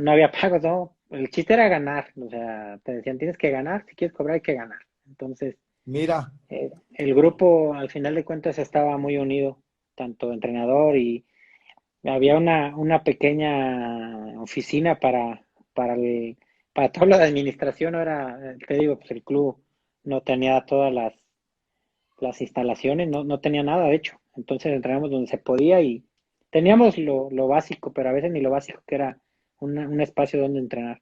había pagos, no. El chiste era ganar, o sea, te decían tienes que ganar, si quieres cobrar hay que ganar. Entonces, Mira, el grupo al final de cuentas estaba muy unido, tanto entrenador y había una pequeña oficina para el, para todo lo de administración, ahora te digo, pues el club no tenía todas las instalaciones, no tenía nada, de hecho. Entonces entrenamos donde se podía y teníamos lo básico, pero a veces ni lo básico que era un espacio donde entrenar.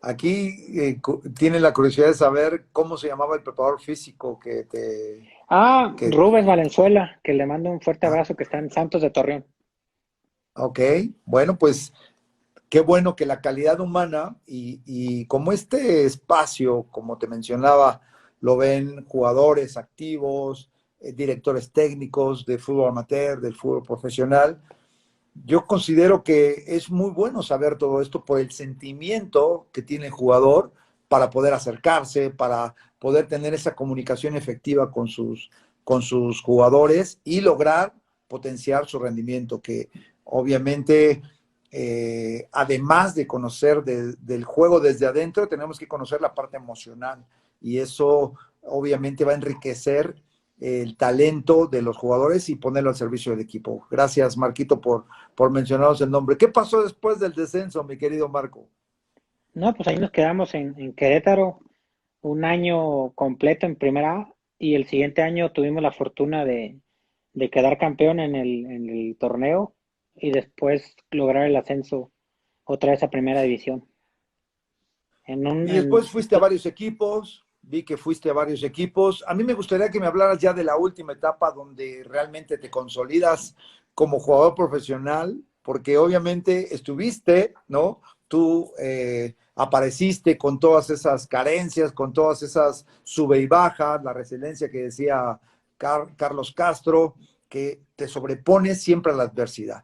aquí tiene la curiosidad de saber cómo se llamaba el preparador físico Ah, que, Rubens Valenzuela, que le mando un fuerte ah, abrazo, que está en Santos de Torreón. ok, bueno, pues qué bueno que la calidad humana y como este espacio, como te mencionaba, lo ven jugadores activos, directores técnicos de fútbol amateur, del fútbol profesional. Yo considero que es muy bueno saber todo esto por el sentimiento que tiene el jugador para poder acercarse, para poder tener esa comunicación efectiva con sus jugadores y lograr potenciar su rendimiento, que obviamente, además de conocer del juego desde adentro, tenemos que conocer la parte emocional y eso obviamente va a enriquecer el talento de los jugadores y ponerlo al servicio del equipo. Gracias, Marquito, por mencionaros el nombre. ¿Qué pasó después del descenso, mi querido Marco? No, pues ahí nos quedamos en Querétaro un año completo en primera A y el siguiente año tuvimos la fortuna de quedar campeón en el torneo y después lograr el ascenso otra vez a primera división. En un, Y en, después fuiste a varios equipos, vi que fuiste a varios equipos. A mí me gustaría que me hablaras ya de la última etapa donde realmente te consolidas como jugador profesional, porque obviamente estuviste, ¿no? Tú apareciste con todas esas carencias, con todas esas sube y bajas, la resiliencia que decía Carlos Castro, que te sobrepones siempre a la adversidad.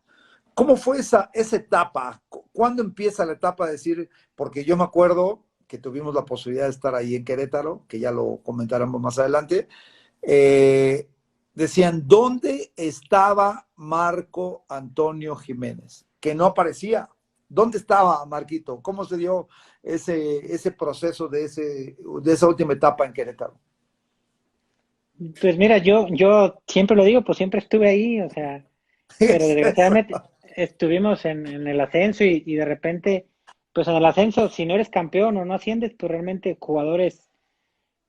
¿Cómo fue esa etapa? ¿Cuándo empieza la etapa de decir, porque yo me acuerdo que tuvimos la posibilidad de estar ahí en Querétaro, que ya lo comentaremos más adelante, eh, decían, ¿dónde estaba Marco Antonio Jiménez? Que no aparecía. ¿Dónde estaba Marquito? ¿Cómo se dio ese proceso de esa última etapa en Querétaro? pues mira, yo siempre lo digo, pues siempre estuve ahí, o sea, pero Es eso. desgraciadamente estuvimos en el ascenso y de repente, pues en el ascenso, si no eres campeón o no asciendes, pues realmente jugadores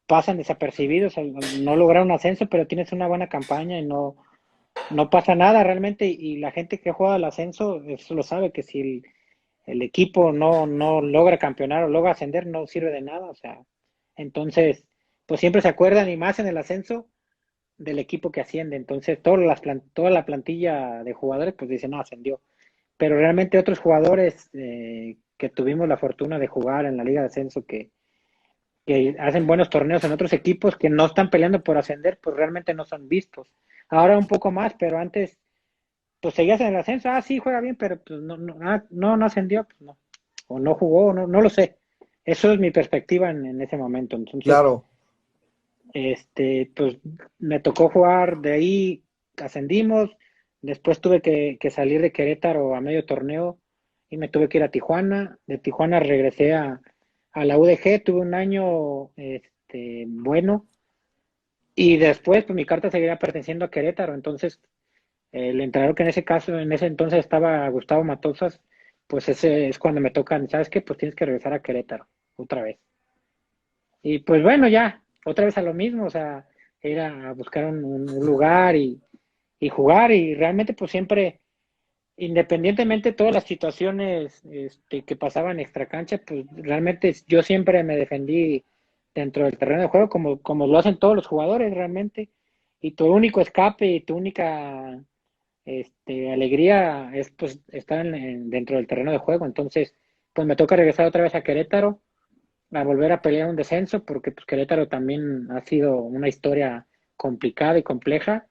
pasan desapercibidos al no lograr un ascenso, pero tienes una buena campaña y no pasa nada realmente. Y la gente que juega el ascenso, eso lo sabe, que si el equipo no logra campeonar o logra ascender, no sirve de nada. O sea, entonces, pues siempre se acuerdan y más en el ascenso del equipo que asciende. Entonces, toda la plantilla de jugadores, pues dicen, no, ascendió. Pero realmente otros jugadores que tuvimos la fortuna de jugar en la Liga de Ascenso que hacen buenos torneos en otros equipos que no están peleando por ascender, pues realmente no son vistos. Ahora un poco más, pero antes, pues seguías en el ascenso, ah, sí, juega bien, pero pues no ascendió, pues no, o no jugó, no lo sé. Eso es mi perspectiva en ese momento. Entonces, Claro. pues me tocó jugar de ahí, ascendimos, después tuve que salir de Querétaro a medio torneo y me tuve que ir a Tijuana. De Tijuana regresé a la UDG, tuve un año bueno y después pues mi carta seguiría perteneciendo a Querétaro. Entonces el entrenador que en ese caso, en ese entonces estaba Gustavo Matosas, pues ese es cuando me tocan, ¿sabes qué? Pues tienes que regresar a Querétaro otra vez. Y pues bueno, ya, otra vez a lo mismo, o sea, ir a buscar un lugar y jugar y realmente pues siempre, independientemente de todas las situaciones que pasaban extra cancha, pues realmente yo siempre me defendí dentro del terreno de juego como lo hacen todos los jugadores realmente. Y tu único escape y tu única alegría es pues estar dentro del terreno de juego. Entonces, pues me toca regresar otra vez a Querétaro, a volver a pelear un descenso, porque pues Querétaro también ha sido una historia complicada y compleja.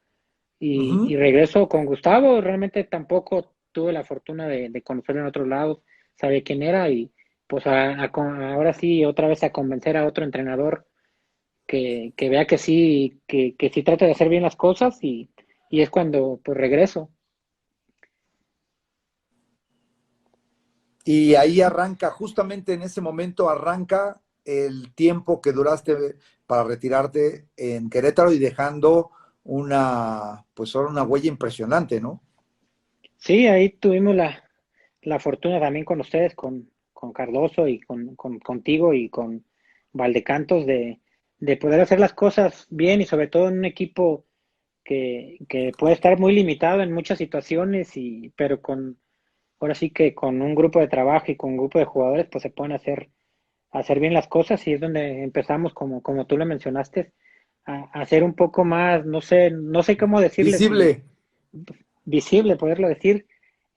Y Ujú. regreso con Gustavo, realmente tampoco tuve la fortuna de conocerlo en otros lados, sabía quién era y pues ahora sí otra vez a convencer a otro entrenador que vea que sí trata de hacer bien las cosas y es cuando pues regreso. Y ahí arranca, justamente en ese momento arranca el tiempo que duraste para retirarte en Querétaro y dejando pues ahora una huella impresionante, ¿no? Sí, ahí tuvimos la fortuna también con ustedes, con Cardoso y contigo y con Valdecantos de poder hacer las cosas bien y sobre todo en un equipo que puede estar muy limitado en muchas situaciones, pero ahora sí que con un grupo de trabajo y con un grupo de jugadores, pues se pueden hacer bien las cosas y es donde empezamos, como tú lo mencionaste, a hacer un poco más, no sé cómo decirle, si Visible. visible, poderlo decir.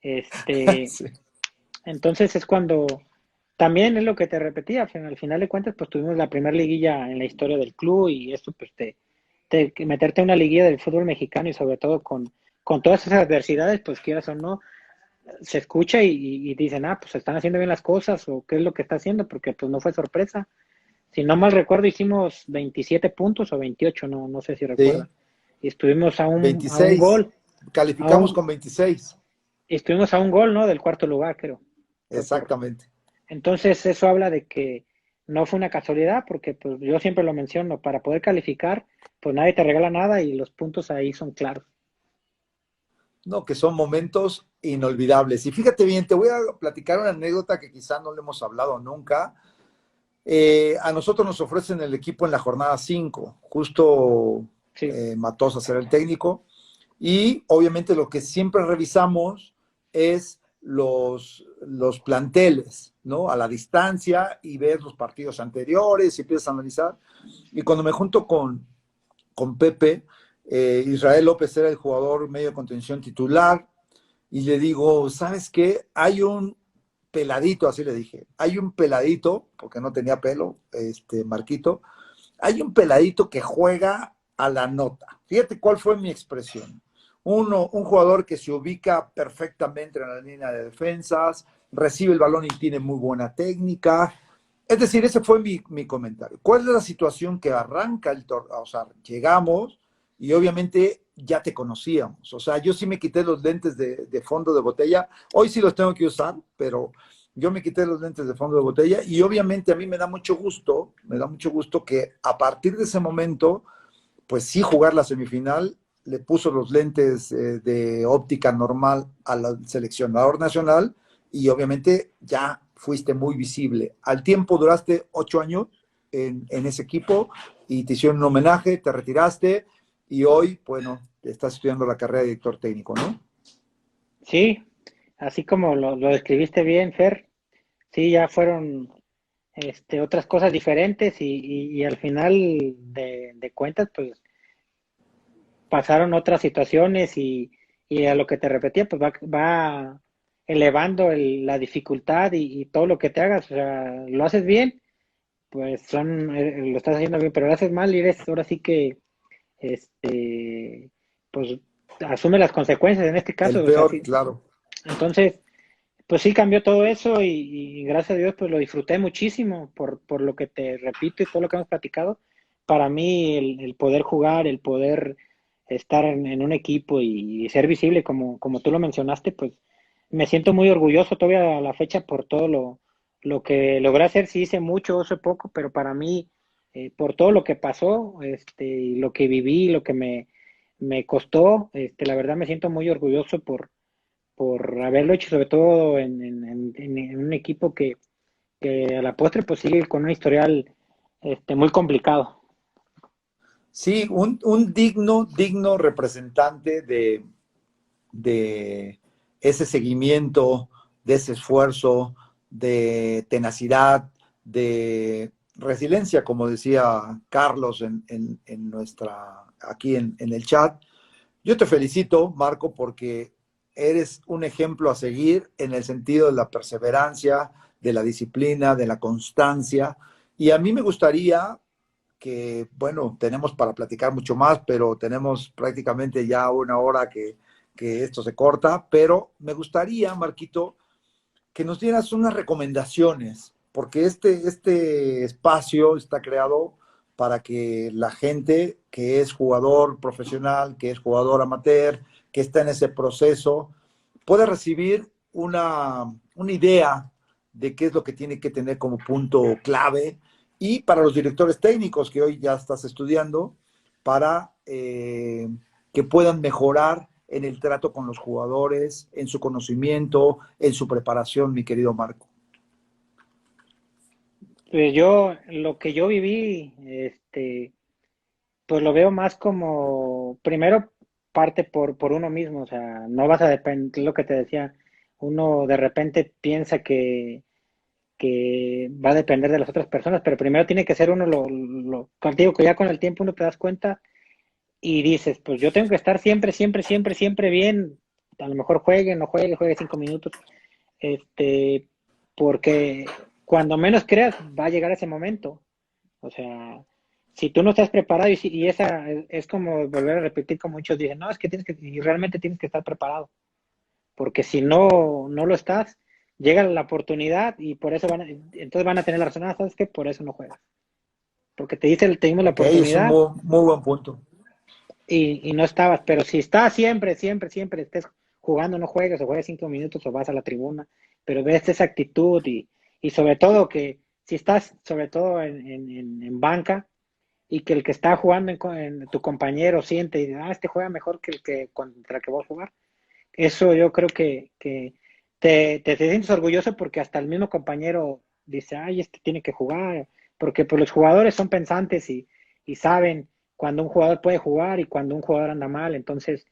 Este, Sí. entonces es cuando también es lo que te repetía, al final de cuentas, pues tuvimos la primera liguilla en la historia del club y esto pues que meterte a una liguilla del fútbol mexicano y sobre todo con todas esas adversidades, pues quieras o no, se escucha y dicen, pues están haciendo bien las cosas o qué es lo que está haciendo, porque pues no fue sorpresa. Si no mal recuerdo, hicimos 27 puntos o 28, no sé si recuerda. Sí, Y estuvimos a un 26. gol, a Calificamos un, con 26. estuvimos a un gol, ¿no? Del cuarto lugar, creo. Fue por. Exactamente. Entonces, eso habla de que no fue una casualidad, porque pues yo siempre lo menciono, para poder calificar, pues nadie te regala nada y los puntos ahí son claros. No, que son momentos inolvidables. Y fíjate bien, te voy a platicar una anécdota que quizá no le hemos hablado nunca. A nosotros nos ofrecen el equipo en la jornada 5, justo Sí, Matosa será el técnico, y obviamente lo que siempre revisamos es los planteles, ¿no? A la distancia y ver los partidos anteriores y empiezas a analizar. Y cuando me junto con Pepe, Israel López era el jugador medio de contención titular, y le digo, ¿sabes qué? Hay un peladito, así le dije, hay un peladito, porque no tenía pelo, Marquito, hay un peladito que juega a la nota. Fíjate cuál fue mi expresión. Un jugador que se ubica perfectamente en la línea de defensas, recibe el balón y tiene muy buena técnica. Es decir, ese fue mi comentario. ¿Cuál es la situación que arranca el torneo? O sea, llegamos y obviamente ya te conocíamos. O sea, yo sí me quité los lentes de fondo de botella. Hoy sí los tengo que usar, pero yo me quité los lentes de fondo de botella y obviamente a mí me da mucho gusto que a partir de ese momento, pues sí jugar la semifinal, le puso los lentes de óptica normal al seleccionador nacional y obviamente ya fuiste muy visible. Al tiempo duraste 8 años en ese equipo y te hicieron un homenaje, te retiraste y hoy, bueno, estás estudiando la carrera de director técnico, ¿no? sí, así como lo describiste bien, Fer, sí, ya fueron otras cosas diferentes y al final de cuentas, pues pasaron otras situaciones y a lo que te repetía, pues va elevando la dificultad y todo lo que te hagas, o sea, lo haces bien, pues lo estás haciendo bien, pero lo haces mal y eres ahora sí que, pues asume las consecuencias en este El caso, o sea, peor, sí, claro. entonces, pues sí cambió todo eso y gracias a Dios pues lo disfruté muchísimo por lo que te repito y todo lo que hemos platicado. Para mí el poder jugar, el poder estar en un equipo y ser visible como tú lo mencionaste, pues me siento muy orgulloso todavía a la fecha por todo lo que logré hacer. Sí hice mucho, hace poco, pero para mí, por todo lo que pasó, y lo que viví, lo que me costó, la verdad me siento muy orgulloso por haberlo hecho, sobre todo en un equipo que a la postre pues sigue con un historial muy complicado. Sí, un digno representante de ese seguimiento, de ese esfuerzo, de tenacidad, de resiliencia, como decía Carlos aquí en el chat. Yo te felicito, Marco, porque eres un ejemplo a seguir en el sentido de la perseverancia, de la disciplina, de la constancia. Y a mí me gustaría que, bueno, tenemos para platicar mucho más, pero tenemos prácticamente ya una hora que esto se corta, pero me gustaría, Marquito, que nos dieras unas recomendaciones, porque este espacio está creado para que la gente que es jugador profesional, que es jugador amateur, que está en ese proceso, pueda recibir una idea de qué es lo que tiene que tener como punto clave, y para los directores técnicos que hoy ya estás estudiando, para que puedan mejorar en el trato con los jugadores, en su conocimiento, en su preparación, mi querido Marco. Pues yo, lo que yo viví, pues lo veo más como, primero parte por uno mismo, o sea, no vas a depender, lo que te decía, uno de repente piensa que va a depender de las otras personas, pero primero tiene que ser uno contigo, que ya con el tiempo uno te das cuenta y dices, pues yo tengo que estar siempre, siempre, siempre, siempre bien, a lo mejor juegue, no juegue, juegue 5 minutos, este, porque cuando menos creas va a llegar ese momento. O sea, si tú no estás preparado y esa es como volver a repetir como muchos dicen, no, es que tienes que, y realmente tienes que estar preparado, porque si no lo estás, llega la oportunidad y por eso entonces van a tener la razón, ah, ¿sabes qué? Por eso no juegas, porque te dimos la Ok, es un oportunidad muy buen punto. y no estabas, pero si estás siempre, siempre, siempre estés jugando, no juegues o juegues 5 minutos o vas a la tribuna, pero ves esa actitud y sobre todo que si estás sobre todo en banca y que el que está jugando en tu compañero siente y dice, ah, este juega mejor que el que contra el que voy a jugar, eso yo creo que te sientes orgulloso porque hasta el mismo compañero dice, ay, este tiene que jugar, porque pues, los jugadores son pensantes y saben cuando un jugador puede jugar y cuando un jugador anda mal, entonces,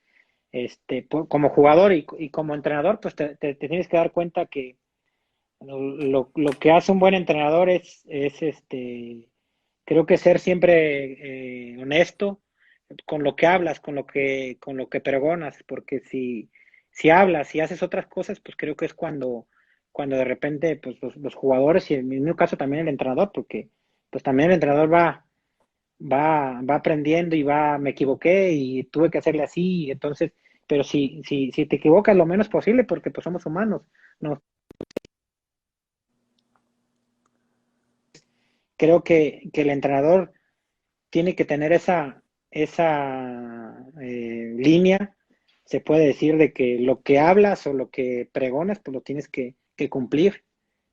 como jugador y como entrenador, pues te tienes que dar cuenta que lo que hace un buen entrenador creo que ser siempre honesto con lo que hablas, con lo que pregonas, porque si hablas y haces otras cosas, pues creo que es cuando de repente pues los jugadores y en mi mismo caso también el entrenador, porque pues también el entrenador va aprendiendo y me equivoqué y tuve que hacerle así, entonces, pero si te equivocas lo menos posible, porque pues somos humanos, no, creo que el entrenador tiene que tener esa línea, se puede decir, de que lo que hablas o lo que pregonas, pues lo tienes que cumplir.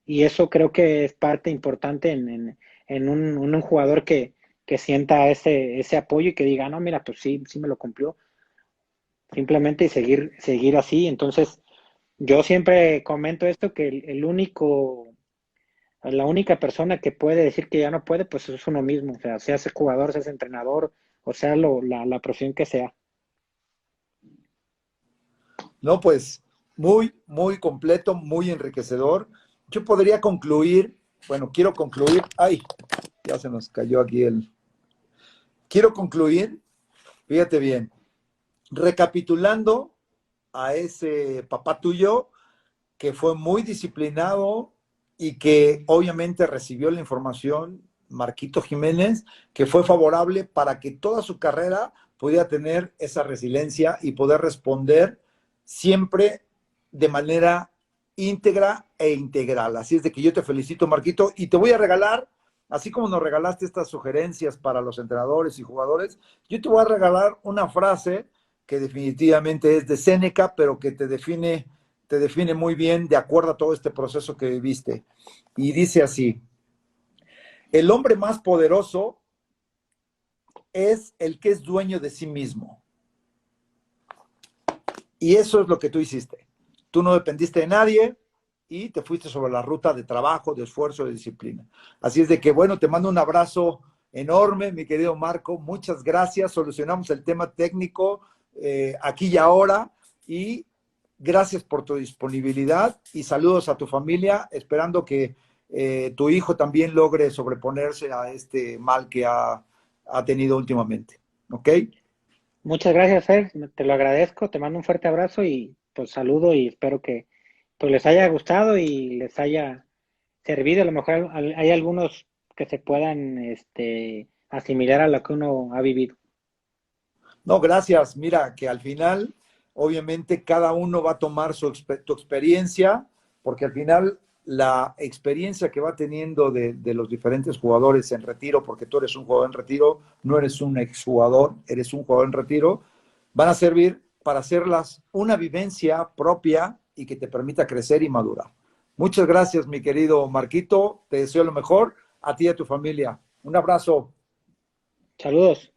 Y eso creo que es parte importante en un jugador que sienta ese apoyo y que diga, no, mira, pues sí, sí me lo cumplió. Simplemente y seguir así. Entonces, yo siempre comento esto, que la única persona que puede decir que ya no puede, pues es uno mismo, o sea, sea ese jugador, sea ese entrenador, o sea la profesión que sea. No, pues muy completo, muy enriquecedor. Yo podría concluir, bueno, quiero concluir, ay, ya se nos cayó aquí quiero concluir, fíjate bien, recapitulando a ese papá tuyo que fue muy disciplinado y que obviamente recibió la información, Marquito Jiménez, que fue favorable para que toda su carrera pudiera tener esa resiliencia y poder responder siempre de manera íntegra e integral. Así es de que yo te felicito, Marquito, y te voy a regalar, así como nos regalaste estas sugerencias para los entrenadores y jugadores, yo te voy a regalar una frase que definitivamente es de Séneca, pero que te define muy bien de acuerdo a todo este proceso que viviste. Y dice así, el hombre más poderoso es el que es dueño de sí mismo. Y eso es lo que tú hiciste. Tú no dependiste de nadie y te fuiste sobre la ruta de trabajo, de esfuerzo, de disciplina. Así es de que, bueno, te mando un abrazo enorme, mi querido Marco. Muchas gracias. Solucionamos el tema técnico aquí y ahora. Y gracias por tu disponibilidad y saludos a tu familia, esperando que tu hijo también logre sobreponerse a este mal que ha tenido últimamente. ¿Ok? Muchas gracias, Fer, te lo agradezco, te mando un fuerte abrazo y pues saludo y espero que pues les haya gustado y les haya servido. A lo mejor hay algunos que se puedan asimilar a lo que uno ha vivido. No, gracias. Mira, que al final, obviamente, cada uno va a tomar tu experiencia, porque al final la experiencia que va teniendo de los diferentes jugadores en retiro, porque tú eres un jugador en retiro, no eres un exjugador, eres un jugador en retiro, van a servir para hacerlas una vivencia propia y que te permita crecer y madurar. Muchas gracias, mi querido Marquito. Te deseo lo mejor a ti y a tu familia. Un abrazo. Saludos.